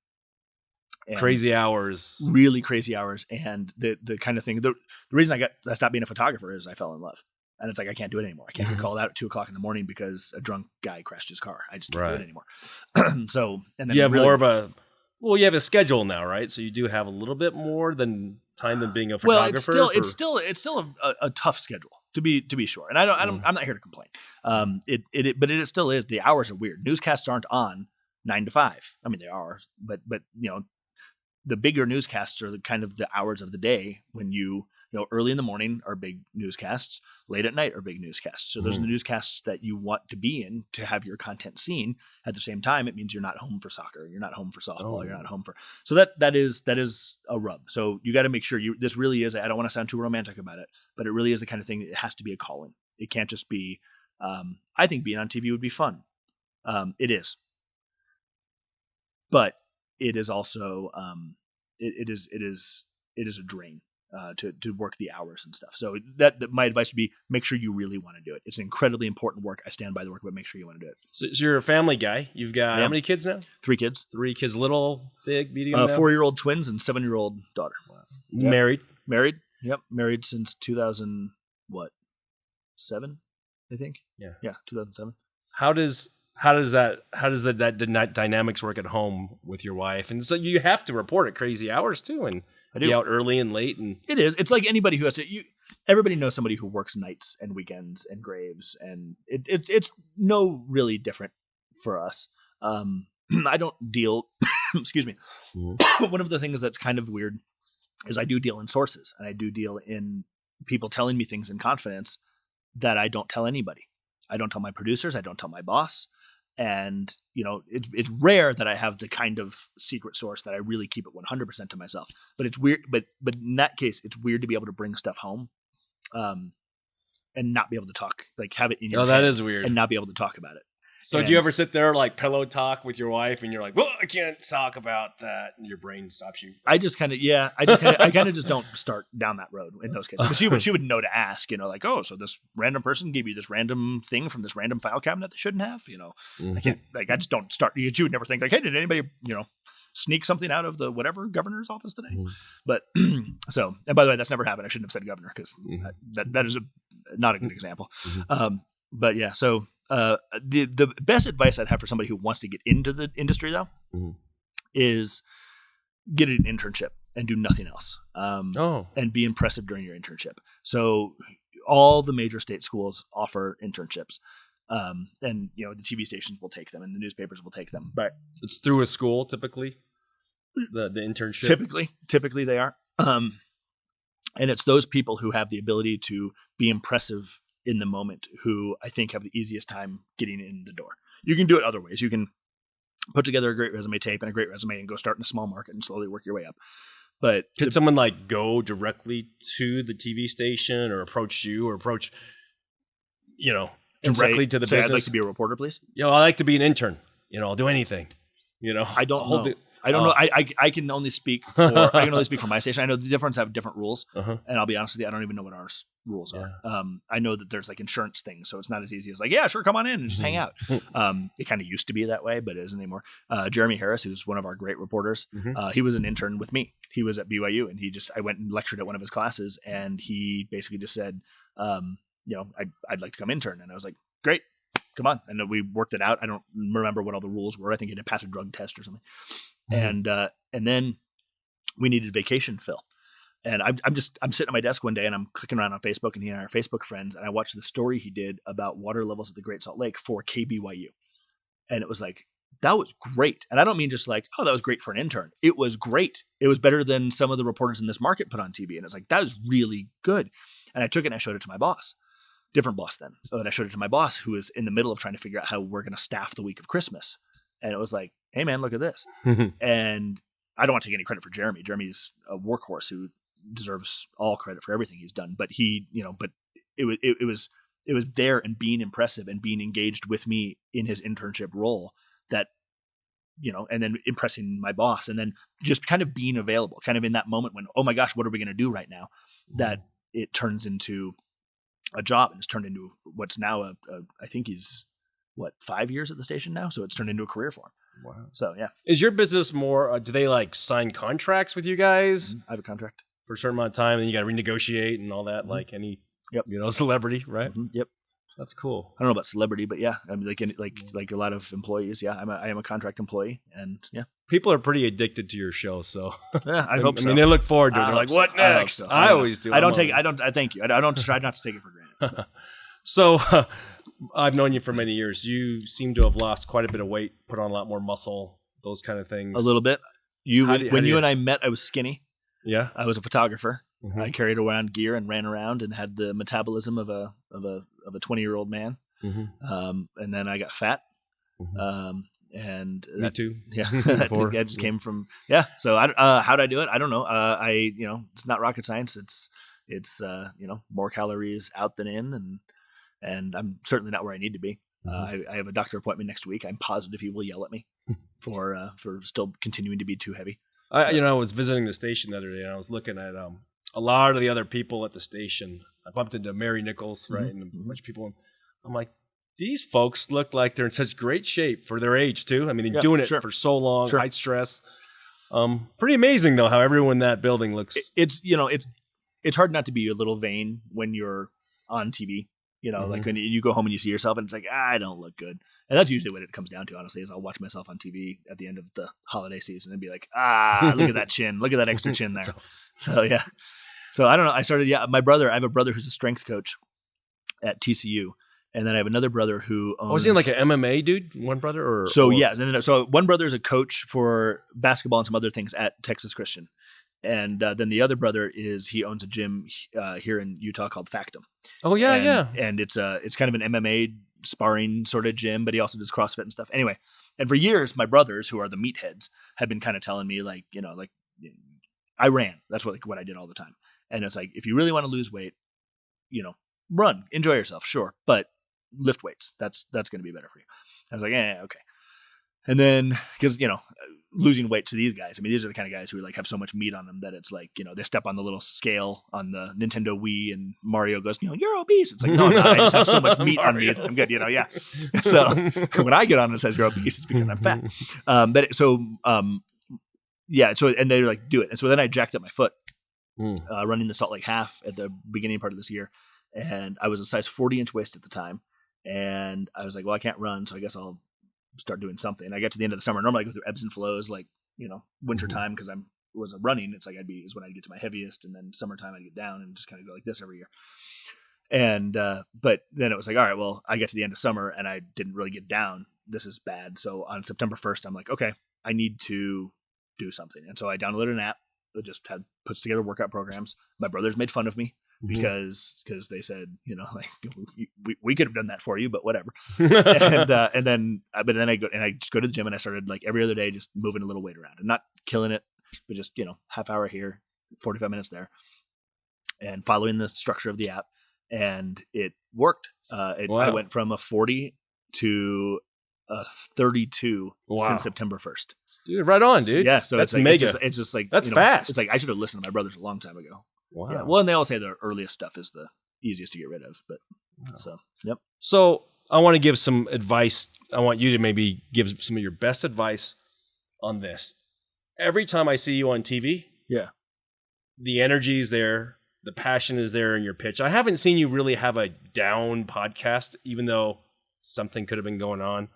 And crazy hours, really crazy hours. And the kind of thing, the reason I stopped being a photographer is I fell in love. And it's like, I can't do it anymore. I can't get called out at 2:00 in the morning because a drunk guy crashed his car. I just can't do it anymore. So, and then you have more of you have a schedule now, right? So you do have a little bit more than time than being a photographer. Well, it's still a tough schedule to be sure. And I'm not here to complain. But it still is. The hours are weird. Newscasts aren't on 9 to 5. I mean, they are, but the bigger newscasts are kind of the hours of the day when early in the morning are big newscasts, late at night are big newscasts. So those are the newscasts that you want to be in to have your content seen. At the same time, it means you're not home for soccer, you're not home for softball, you're not home for. So that is a rub. So you got to make sure this really is. I don't want to sound too romantic about it, but it really is the kind of thing that it has to be a calling. It can't just be. I think being on TV would be fun. It is, but it is also it is a drain. To work the hours and stuff. So that my advice would be, make sure you really want to do it. It's an incredibly important work. I stand by the work, but make sure you want to do it. So you're a family guy. You've got how many kids now? 3 kids. 3 kids, little, big, medium? 4-year-old twins and 7-year-old daughter. Wow. Yep. Married? Yep. Married since 2007, I think. Yeah, 2007. How does that dynamics work at home with your wife? And so you have to report at crazy hours too, and be out early and late. And it is. It's like anybody who has to. Everybody knows somebody who works nights and weekends and graves, and it's no really different for us. I don't deal. Excuse me. Mm-hmm. One of the things that's kind of weird is I do deal in sources, and I do deal in people telling me things in confidence that I don't tell anybody. I don't tell my producers. I don't tell my boss. And, it's rare that I have the kind of secret source that I really keep it 100% to myself. But it's weird. But in that case, it's weird to be able to bring stuff home. and not be able to talk, like have it in your Oh, that head is weird. and not be able to talk about it. So do you ever sit there like pillow talk with your wife and you're like, well, I can't talk about that, and your brain stops you? I just kind of, I kind of just don't start down that road in those cases. Because she would know to ask, like, oh, so this random person gave you this random thing from this random file cabinet they shouldn't have, I can't, like, I just don't start. She would never think like, hey, did anybody, sneak something out of the whatever governor's office today? But so, and by the way, that's never happened. I shouldn't have said governor because that is not a good example. But yeah, so the best advice I'd have for somebody who wants to get into the industry though is get an internship and do nothing else. And be impressive during your internship. So all the major state schools offer internships. And the TV stations will take them and the newspapers will take them, but it's through a school typically. The internship typically they are. And it's those people who have the ability to be impressive in the moment who I think have the easiest time getting in the door. You can do it other ways. You can put together a great resume tape and a great resume and go start in a small market and slowly work your way up. But could someone like go directly to the TV station or approach you or approach, directly to the business? I'd like to be a reporter, please. I like to be an intern. I'll do anything. I don't know. I don't know. I can only speak for my station. I know the different have different rules, and I'll be honest with you, I don't even know what our rules are. I know that there's like insurance things, so it's not as easy as like, yeah, sure, come on in and just hang out. It kind of used to be that way, but it isn't anymore. Jeremy Harris, who's one of our great reporters, he was an intern with me. He was at BYU, and I went and lectured at one of his classes, and he basically just said, I'd like to come intern, and I was like, great. Come on. And we worked it out. I don't remember what all the rules were. I think he had to pass a drug test or something. And then we needed vacation fill. And I'm sitting at my desk one day and I'm clicking around on Facebook, and he and I are Facebook friends. And I watched the story he did about water levels at the Great Salt Lake for KBYU. And it was like, that was great. And I don't mean just like, oh, that was great for an intern. It was great. It was better than some of the reporters in this market put on TV. And it's like, that was really good. And I took it and I showed it to my boss. Different boss then. And I showed it to my boss, who was in the middle of trying to figure out how we're going to staff the week of Christmas. And it was like, hey man, look at this. And I don't want to take any credit for Jeremy. Jeremy's a workhorse who deserves all credit for everything he's done. But but it was there and being impressive and being engaged with me in his internship role that, and then impressing my boss and then just kind of being available, kind of in that moment when, oh my gosh, what are we going to do right now? That it turns into a job, and it's turned into what's now I think he's 5 years at the station now. So it's turned into a career for him. Wow. So yeah. Is your business more, do they like sign contracts with you guys? I have a contract for a certain amount of time, and you got to renegotiate and all that, like any, celebrity, right? Yep. That's cool. I don't know about celebrity, but yeah, I mean, like a lot of employees. Yeah. I am a contract employee, and yeah. People are pretty addicted to your show, so yeah, I hope so. I mean, they look forward to it. They're like, "What next?" I always do. I thank you. I don't try not to take it for granted. So, I've known you for many years. You seem to have lost quite a bit of weight, put on a lot more muscle, those kind of things. A little bit. When you and I met, I was skinny. Yeah, I was a photographer. I carried around gear and ran around and had the metabolism of a 20-year-old man. And then I got fat. And me too. Yeah, I just came from So how did I do it? I don't know. It's not rocket science. It's more calories out than in, and I'm certainly not where I need to be. I have a doctor appointment next week. I'm positive he will yell at me for still continuing to be too heavy. I was visiting the station the other day, and I was looking at a lot of the other people at the station. I bumped into Mary Nichols, right, and a bunch of people. And I'm like, these folks look like they're in such great shape for their age too. I mean, they're doing it for so long, high stress. Pretty amazing though how everyone in that building looks. It's hard not to be a little vain when you're on TV. Like when you go home and you see yourself and it's like, I don't look good. And that's usually what it comes down to, honestly, is I'll watch myself on TV at the end of the holiday season and be like, look at that chin. Look at that extra chin there. So yeah. So I don't know. I have a brother who's a strength coach at TCU. And then I have another brother who owns... Was he like an MMA dude? One brother? So one brother is a coach for basketball and some other things at Texas Christian. And then the other brother he owns a gym here in Utah called Factum. Oh, yeah, And it's kind of an MMA sparring sort of gym, but he also does CrossFit and stuff. Anyway, and for years, my brothers, who are the meatheads, have been kind of telling me I ran. That's what I did all the time. And it's like, if you really want to lose weight, run, enjoy yourself, sure, but lift weights. That's going to be better for you. I was like, yeah, okay. And then, because, losing weight to these guys, I mean, these are the kind of guys who like have so much meat on them that it's like, they step on the little scale on the Nintendo Wii and Mario goes, you're obese. It's like, no, I'm not. I just have so much meat on me that I'm good, yeah. So when I get on and it says you're obese, it's because I'm fat. So and they're like, do it. And so then I jacked up my foot, running the Salt Lake Half at the beginning part of this year. And I was a size 40-inch waist at the time. And I was like, well, I can't run, so I guess I'll start doing something. I get to the end of the summer. Normally I go through ebbs and flows, like, winter time, because was running. It's like is when I'd get to my heaviest, and then summertime I'd get down and just kind of go like this every year. And but then it was like, all right, well, I get to the end of summer and I didn't really get down. This is bad. So on September 1st, I'm like, okay, I need to do something. And so I downloaded an app that just puts together workout programs. My brothers made fun of me because they said, like, we could have done that for you, but whatever. But then I just go to the gym and I started like every other day just moving a little weight around and not killing it, but just half hour here, 45 minutes there, and following the structure of the app, and it worked. I went from a 40 to a 32 since September 1st. Dude, right on, dude. So that's it's like, mega. It's just like that's fast. It's like I should have listened to my brothers a long time ago. Wow. Yeah. Well, and they all say the earliest stuff is the easiest to get rid of, but so yep. So I want to give some advice. I want you to maybe give some of your best advice on this. Every time I see you on TV, the energy is there, the passion is there in your pitch. I haven't seen you really have a down podcast, even though something could have been going on.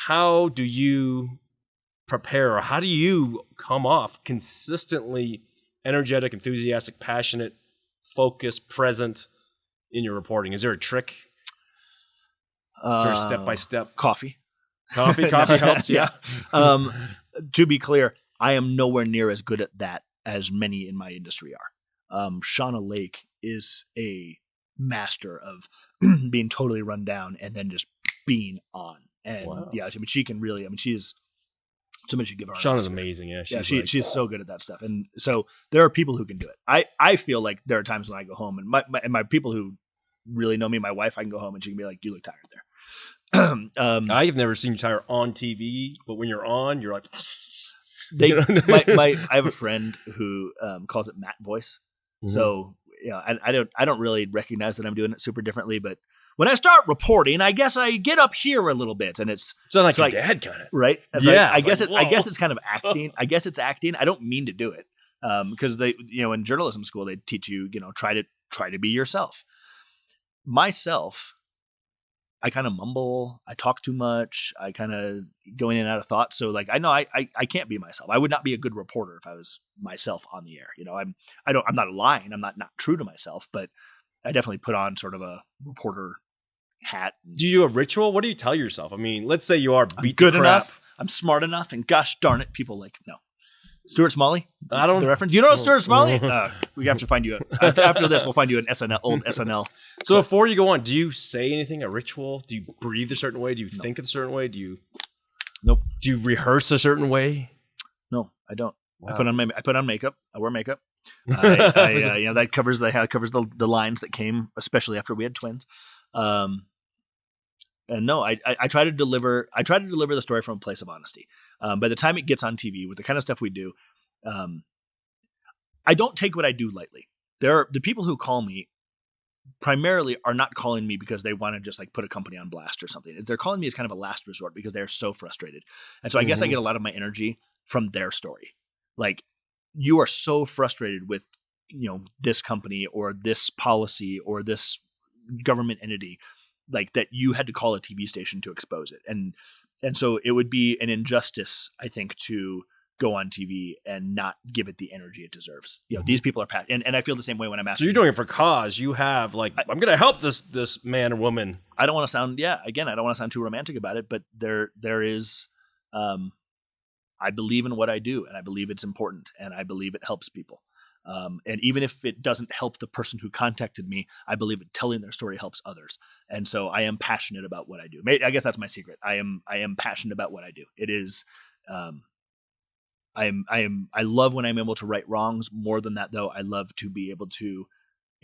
How do you prepare, or how do you come off consistently energetic, enthusiastic, passionate, focused, present in your reporting? Is there a trick? Is there a step-by-step? Coffee helps. Yeah. To be clear, I am nowhere near as good at that as many in my industry are. Shauna Lake is a master of being totally run down and then just being on. And she can really, she's somebody should give her. Shauna's amazing. Yeah. She's so good at that stuff. And so there are people who can do it. I feel like there are times when I go home and my people who really know me, my wife, I can go home and she can be like, you look tired there. I've never seen you tired on TV, but when you're on, you're like, I have a friend who calls it Matt voice. Mm-hmm. So I don't really recognize that I'm doing it super differently, but when I start reporting, I guess I get up here a little bit, and it's like your dad kind of, right? Yeah, I guess it's kind of acting. I guess it's acting. I don't mean to do it because they, in journalism school, they teach you, try to be yourself. Myself, I kind of mumble. I talk too much. I kind of go in and out of thoughts. So like I know I can't be myself. I would not be a good reporter if I was myself on the air. I'm not lying. I'm not true to myself, but I definitely put on sort of a reporter hat. Do you do a ritual? What do you tell yourself? I mean, let's say you are beat good to crap. Enough. I'm smart enough, and gosh darn it, people like no. Stuart Smalley? I don't. The reference. You know Stuart Smalley? We have to find you after this. We'll find you an old SNL. So before you go on, do you say anything? A ritual? Do you breathe a certain way? Do you think a certain way? Do you? Nope. Do you rehearse a certain way? No, I don't. Wow. I put on makeup. I wear makeup. That covers the lines that came, especially after we had twins. And no, I try to deliver the story from a place of honesty. By the time it gets on TV with the kind of stuff we do, I don't take what I do lightly. The people who call me primarily are not calling me because they want to just like put a company on blast or something. They're calling me as kind of a last resort because they're so frustrated. And so I guess I get a lot of my energy from their story. Like, you are so frustrated with, this company or this policy or this government entity, like that you had to call a TV station to expose it. And so it would be an injustice, I think, to go on TV and not give it the energy it deserves. These people are and I feel the same way when I'm asking. So you're doing it for cause. You have I'm going to help this man or woman. I don't want to sound, I don't want to sound too romantic about it, but there is, I believe in what I do, and I believe it's important, and I believe it helps people. And even if it doesn't help the person who contacted me, I believe that telling their story helps others. And so I am passionate about what I do. I guess that's my secret. I am passionate about what I do. It is, I love when I'm able to right wrongs. More than that, though, I love to be able to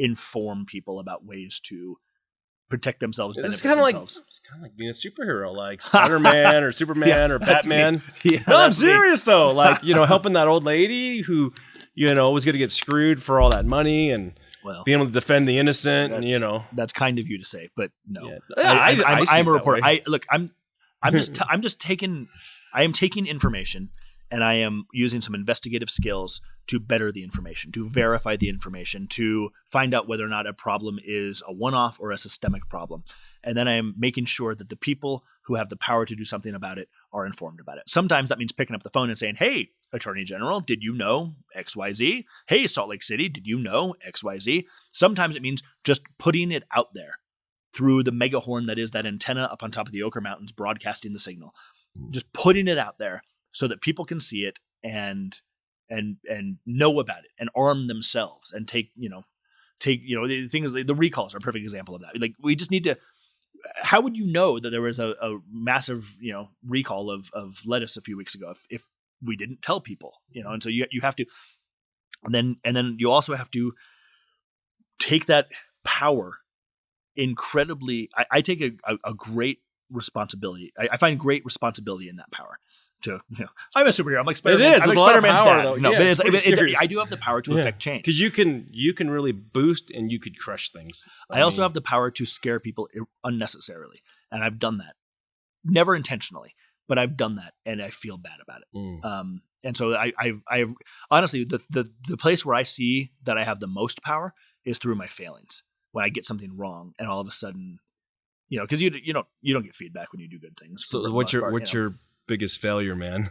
inform people about ways to protect themselves. It's kind of like being a superhero, like Spider-Man or Superman or Batman. Yeah, no, I'm serious though. Like, helping that old lady who, was going to get screwed for all that money and being able to defend the innocent. And, that's kind of you to say, but no, yeah. I'm a reporter. I am taking information and I am using some investigative skills to better the information, to verify the information, to find out whether or not a problem is a one-off or a systemic problem. And then I am making sure that the people who have the power to do something about it are informed about it. Sometimes that means picking up the phone and saying, hey, Attorney General, did you know XYZ? Hey, Salt Lake City, did you know XYZ? Sometimes it means just putting it out there through the megahorn that is that antenna up on top of the Ochre Mountains broadcasting the signal. Just putting it out there so that people can see it and know about it and arm themselves and take the things. The recalls are a perfect example of that. Like, we just need to. How would you know that there was a massive recall of lettuce a few weeks ago if we didn't tell people? And so you have to, and then you also have to take that power incredibly. I take a great responsibility. I find great responsibility in that power. I'm a superhero. I'm like Spider-Man. It is. I'm like It's a lot of Spider-Man's power, dad. though. No, Yeah, but I do have the power to affect change. Because you can really boost and you could crush things. I also have the power to scare people unnecessarily, and I've done that. Never intentionally, but I've done that, and I feel bad about it. And so I honestly, the place where I see that I have the most power is through my failings. When I get something wrong, and all of a sudden, because you don't get feedback when you do good things. So what's your biggest failure, man?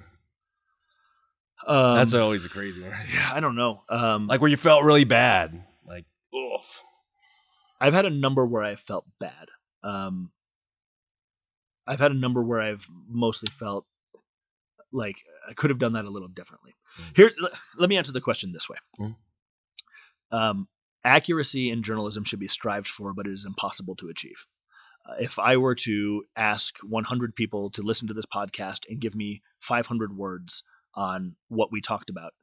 That's always a crazy one. Yeah, I don't know. Like where you felt really bad. Like, oof. I've had a number where I felt bad. I've had a number where I've mostly felt like I could have done that a little differently. Here, let me answer the question this way. Accuracy in journalism should be strived for, but it is impossible to achieve. If I were to ask 100 people to listen to this podcast and give me 500 words on what we talked about,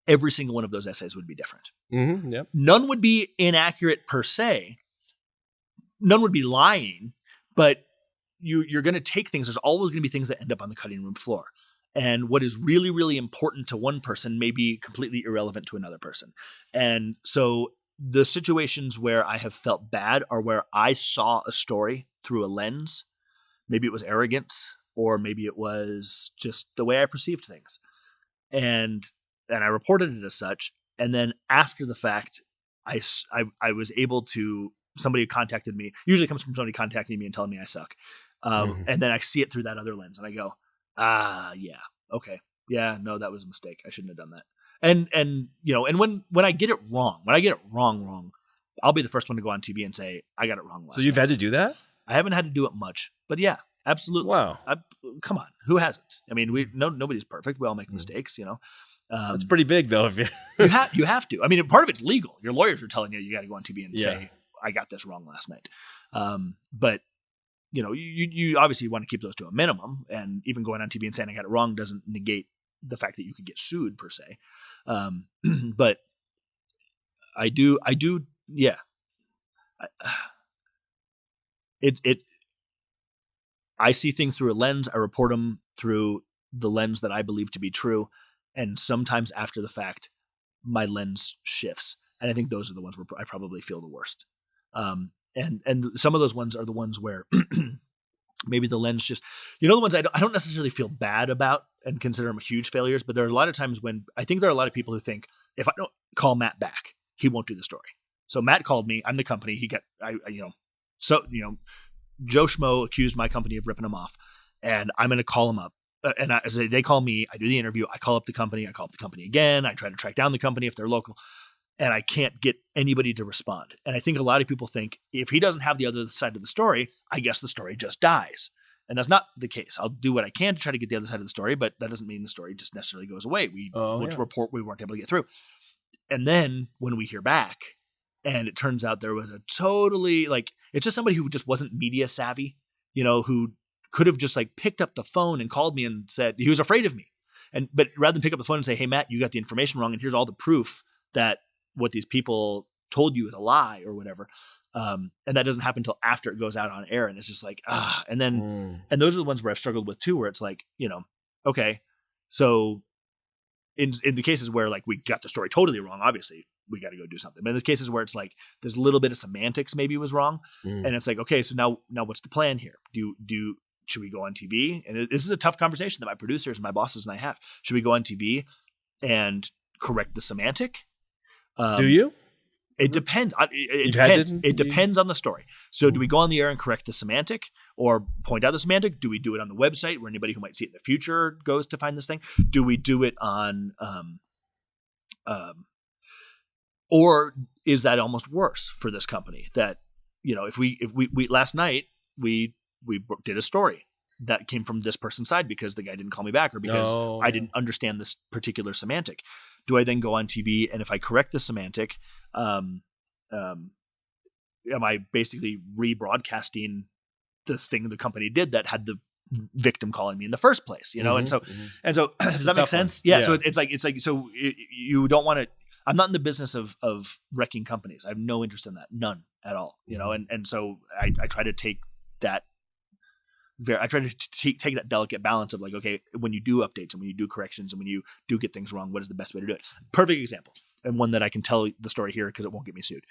every single one of those essays would be different. Mm-hmm, yep. None would be inaccurate per se. None would be lying, but you're going to take things. There's always going to be things that end up on the cutting room floor. And what is really, really important to one person may be completely irrelevant to another person. And so the situations where I have felt bad are where I saw a story through a lens. Maybe it was arrogance, or maybe it was just the way I perceived things. And I reported it as such. And then after the fact, I was able to, somebody contacted me. Usually it comes from somebody contacting me and telling me I suck. And then I see it through that other lens and I go, yeah, okay. Yeah, no, that was a mistake. I shouldn't have done that. And when I get it wrong, I'll be the first one to go on TV and say, I got it wrong last So you've night. had to do that? I haven't had to do it much, but yeah, absolutely. Wow. Come on. Who hasn't? I mean, nobody's perfect. We all make mistakes, It's pretty big though. If you have to. I mean, part of it's legal. Your lawyers are telling you got to go on TV and say, I got this wrong last night. But you obviously want to keep those to a minimum, and even going on TV and saying I got it wrong doesn't negate the fact that you could get sued per se. But I do. Yeah. I see things through a lens. I report them through the lens that I believe to be true. And sometimes after the fact, my lens shifts. And I think those are the ones where I probably feel the worst. And some of those ones are the ones where maybe the lens shifts. The ones I don't necessarily feel bad about and consider them huge failures, but there are a lot of times when I think there are a lot of people who think if I don't call Matt back, he won't do the story. So Matt called me. I'm the company. Joe Schmo accused my company of ripping him off, and I'm going to call him up. They call me. I do the interview. I call up the company. I call up the company again. I try to track down the company if they're local, and I can't get anybody to respond. And I think a lot of people think if he doesn't have the other side of the story, I guess the story just dies. And that's not the case. I'll do what I can to try to get the other side of the story, but that doesn't mean the story just necessarily goes away. Report we weren't able to get through. And then when we hear back, and it turns out there was a totally it's just somebody who just wasn't media savvy, who could have just picked up the phone and called me and said he was afraid of me. But rather than pick up the phone and say, hey, Matt, you got the information wrong. And here's all the proof that what these people told you a lie or whatever. And that doesn't happen until after it goes out on air. And it's just like, and then, and those are the ones where I've struggled with too, where it's like, okay, so in the cases where like we got the story totally wrong, obviously we got to go do something. But in the cases where it's like, there's a little bit of semantics maybe was wrong. And it's like, okay, so now what's the plan here? Should we go on TV? And this is a tough conversation that my producers and my bosses and I have. Should we go on TV and correct the semantic? Do you? It depends. It depends on the story. So do we go on the air and correct the semantic or point out the semantic? Do we do it on the website where anybody who might see it in the future goes to find this thing? Do we do it on, or is that almost worse for this company that, if we last night, we did a story that came from this person's side because the guy didn't call me back or because I didn't understand this particular semantic. Do I then go on TV and if I correct the semantic, am I basically rebroadcasting the thing the company did that had the victim calling me in the first place? And so does that make sense? Yeah. So it's like you don't want to. I'm not in the business of wrecking companies. I have no interest in that, none at all. And so I try to take that. I try to take that delicate balance of like, okay, when you do updates and when you do corrections and when you do get things wrong, what is the best way to do it? Perfect example, and one that I can tell the story here because it won't get me sued.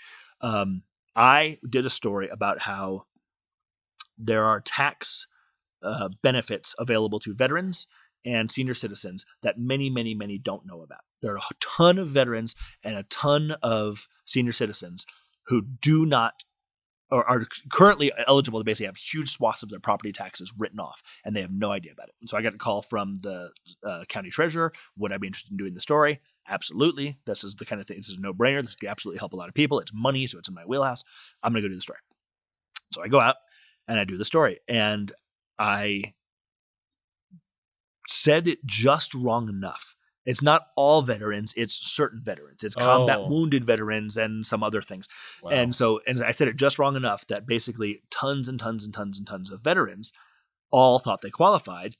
I did a story about how there are tax benefits available to veterans and senior citizens that many, many, many don't know about. There are a ton of veterans and a ton of senior citizens who do not or are currently eligible to basically have huge swaths of their property taxes written off, and they have no idea about it. And so I got a call from the county treasurer. Would I be interested in doing the story? Absolutely. This is the kind of thing. This is a no-brainer. This could absolutely help a lot of people. It's money, so it's in my wheelhouse. I'm going to go do the story. So I go out and I do the story, and I said it just wrong enough. It's not all veterans. It's certain veterans. It's combat wounded veterans and some other things. Wow. And I said it just wrong enough that basically tons and tons and tons and tons of veterans all thought they qualified,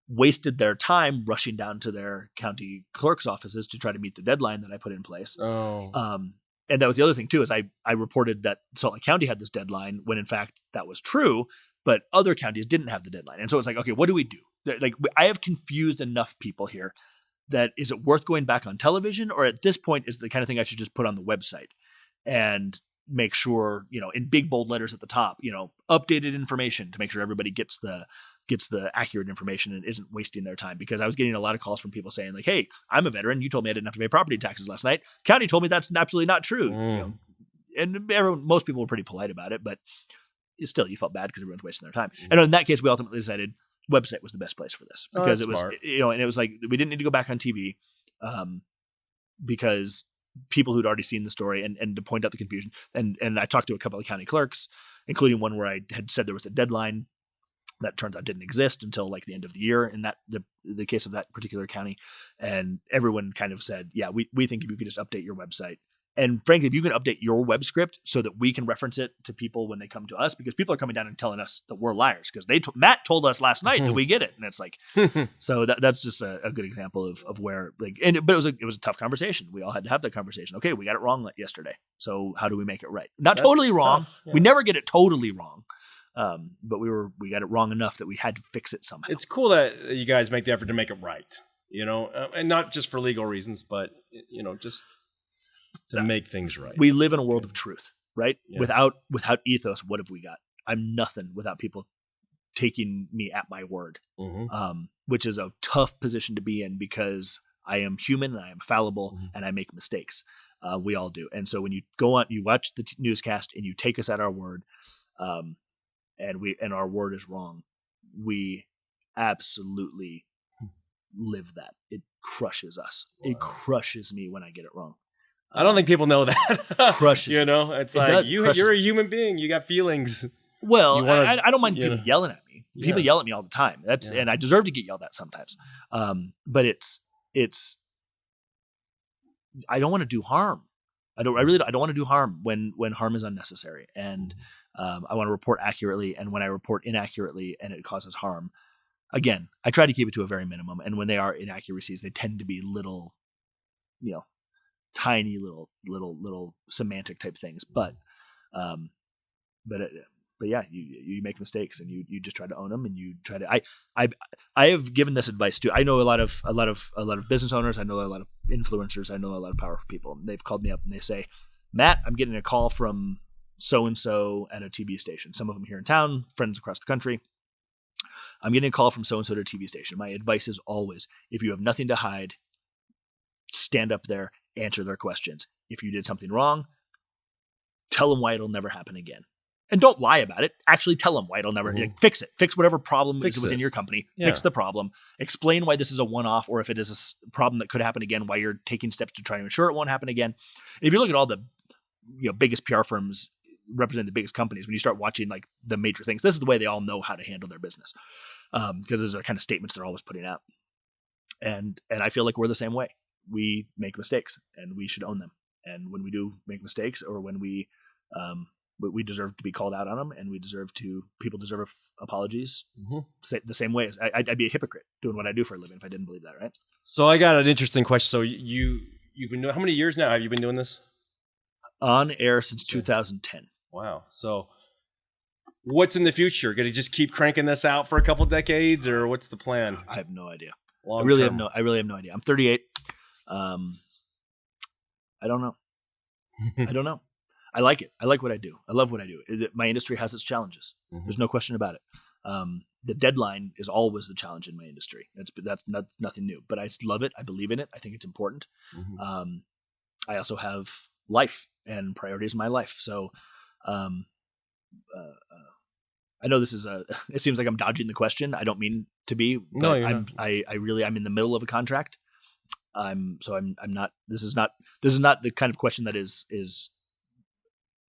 wasted their time rushing down to their county clerk's offices to try to meet the deadline that I put in place. And that was the other thing too, is I reported that Salt Lake County had this deadline when in fact that was true, but other counties didn't have the deadline. And so it's like, okay, what do we do? Like I have confused enough people here that is it worth going back on television, or at this point is the kind of thing I should just put on the website and make sure, in big bold letters at the top, updated information to make sure everybody gets the accurate information and isn't wasting their time. Because I was getting a lot of calls from people saying like, hey, I'm a veteran. You told me I didn't have to pay property taxes last night. County told me that's absolutely not true. And most people were pretty polite about it, but still you felt bad because everyone's wasting their time. And in that case, we ultimately decided website was the best place for this because it was, smart. And it was like, we didn't need to go back on TV because people who'd already seen the story and to point out the confusion. And I talked to a couple of county clerks, including one where I had said there was a deadline that turns out didn't exist until like the end of the year in that the case of that particular county. And everyone kind of said, yeah, we think if you could just update your website. And frankly, if you can update your web script so that we can reference it to people when they come to us, because people are coming down and telling us that we're liars because Matt told us last night that we get it. And it's like, so that's just a good example of where but it was a tough conversation. We all had to have that conversation. Okay, we got it wrong yesterday. So how do we make it right? Not that's totally wrong. Yeah. We never get it totally wrong. But we got it wrong enough that we had to fix it somehow. It's cool that you guys make the effort to make it right, and not just for legal reasons, but just to make things right. We live in a world of truth, right? Yeah. Without ethos, what have we got? I'm nothing without people taking me at my word, which is a tough position to be in because I am human and I am fallible and I make mistakes. We all do. And so when you go on, you watch the newscast and you take us at our word, and our word is wrong, we absolutely live that. It crushes us. Wow. It crushes me when I get it wrong. I don't think people know that. Crushes. It's like you're a human being. You got feelings. Well, I don't mind people yelling at me. People yell at me all the time. And I deserve to get yelled at sometimes. But it's I don't want to do harm. I don't want to do harm when harm is unnecessary. And I want to report accurately. And when I report inaccurately and it causes harm, again, I try to keep it to a very minimum. And when they are inaccuracies, they tend to be little, tiny little semantic type things, but yeah, you make mistakes and you just try to own them, and you try to. I have given this advice too. I know a lot of business owners. I know a lot of influencers. I know a lot of powerful people. And they've called me up and they say, Matt, I'm getting a call from so and so at a TV station. Some of them here in town, friends across the country. I'm getting a call from so and so at a TV station. My advice is always, if you have nothing to hide, stand up there, answer their questions. If you did something wrong, tell them why it'll never happen again. And don't lie about it. Actually tell them why it'll never fix it. Fix whatever problem is within your company. Yeah. Fix the problem. Explain why this is a one-off, or if it is a problem that could happen again, why you're taking steps to try to ensure it won't happen again. And if you look at all the biggest PR firms representing the biggest companies, when you start watching like the major things, this is the way they all know how to handle their business. Because those are the kind of statements they're always putting out. And I feel like we're the same way. We make mistakes and we should own them. And when we do make mistakes, or when we deserve to be called out on them, and people deserve apologies. The same way as I'd be a hypocrite doing what I do for a living if I didn't believe that, right? So I got an interesting question. So you've been doing, how many years now have you been doing this? On air since 2010. Wow. So what's in the future? Going to just keep cranking this out for a couple decades, or what's the plan? I have no idea. I really have no idea. I'm 38. I don't know. I don't know. I like it. I like what I do. I love what I do. My industry has its challenges. There's no question about it. The deadline is always the challenge in my industry. That's nothing new. But I love it. I believe in it. I think it's important. I also have life and priorities in my life. So I know this is it seems like I'm dodging the question. I don't mean to be. But no, you're not. I'm in the middle of a contract. I'm not. This is not the kind of question that is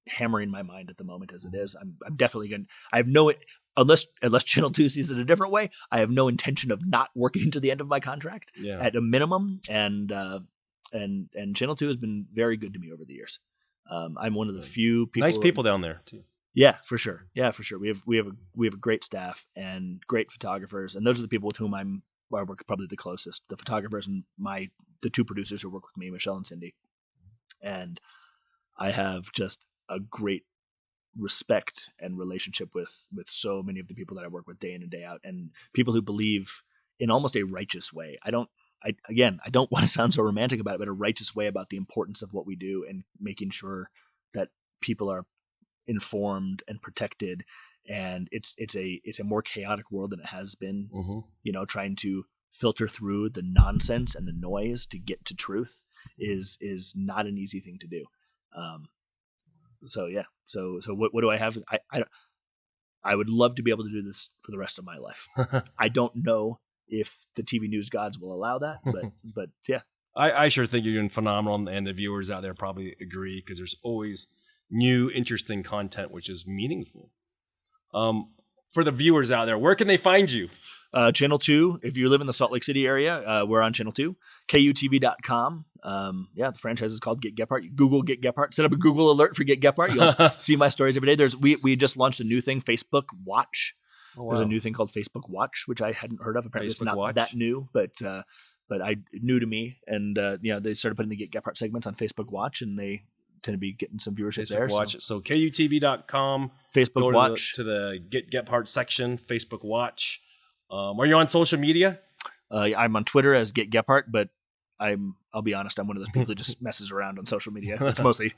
hammering my mind at the moment as it is. I'm definitely going to, I have no, unless Channel 2 sees it a different way, I have no intention of not working to the end of my contract at a minimum. And Channel 2 has been very good to me over the years. I'm one of the few people. Nice people down there too. Yeah, for sure. We have a great staff and great photographers. And those are the people with whom I work probably the closest, the photographers and the two producers who work with me, Michelle and Cindy. And I have just a great respect and relationship with so many of the people that I work with day in and day out, and people who believe in almost a righteous way. I don't want to sound so romantic about it, but a righteous way about the importance of what we do and making sure that people are informed and protected. And it's a more chaotic world than it has been, trying to filter through the nonsense and the noise to get to truth is not an easy thing to do. So what do I have? I would love to be able to do this for the rest of my life. I don't know if the TV news gods will allow that, but yeah. I sure think you're doing phenomenal, and the viewers out there probably agree, because there's always new, interesting content, which is meaningful. For the viewers out there, where can they find you? Channel 2. If you live in the Salt Lake City area, we're on Channel 2. KUTV.com. The franchise is called Get Gephardt. You Google Get Gephardt. Set up a Google alert for Get Gephardt. You'll see my stories every day. We just launched a new thing, Facebook Watch. Oh, wow. There's a new thing called Facebook Watch, which I hadn't heard of. Apparently, Facebook it's not Watch. That new, but new to me. And they started putting the Get Gephardt segments on Facebook Watch, and they tend to be getting some viewership Facebook there. Watch. So KUTV.com. Facebook Watch. To the Get Gephardt section, Facebook Watch. Are you on social media? I'm on Twitter as Get Gephardt, but I'll be honest, I'm one of those people who just messes around on social media. It's mostly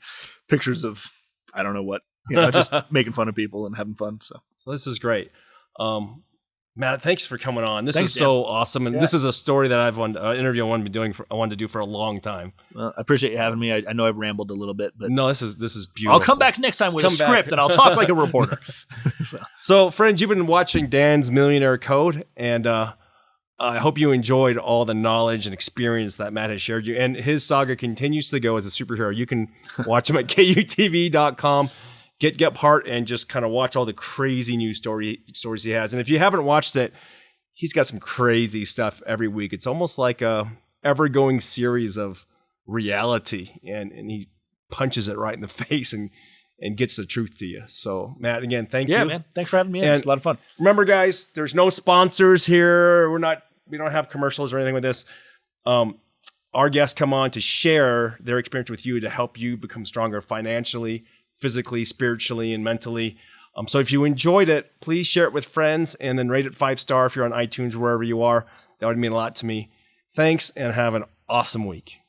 pictures of, I don't know what, just making fun of people and having fun. So this is great. Matt, thanks for coming on. This is so awesome. And this is a story that I've interview I wanted to do for a long time. Well, I appreciate you having me. I know I've rambled a little bit, but no, this is beautiful. I'll come back next time with a script and I'll talk like a reporter. So friends, you've been watching Dan's Millionaire Code, and I hope you enjoyed all the knowledge and experience that Matt has shared you. And his saga continues to go as a superhero. You can watch him at KUTV.com. Get Gephardt, and just kind of watch all the crazy news stories he has. And if you haven't watched it, he's got some crazy stuff every week. It's almost like a ever-going series of reality, and he punches it right in the face and gets the truth to you. So, Matt, again, thank you. Yeah, man. Thanks for having me in. It's a lot of fun. Remember, guys, there's no sponsors here. We don't have commercials or anything with this. our guests come on to share their experience with you to help you become stronger financially, physically, spiritually, and mentally. So if you enjoyed it, please share it with friends and then rate it 5-star if you're on iTunes, wherever you are. That would mean a lot to me. Thanks, and have an awesome week.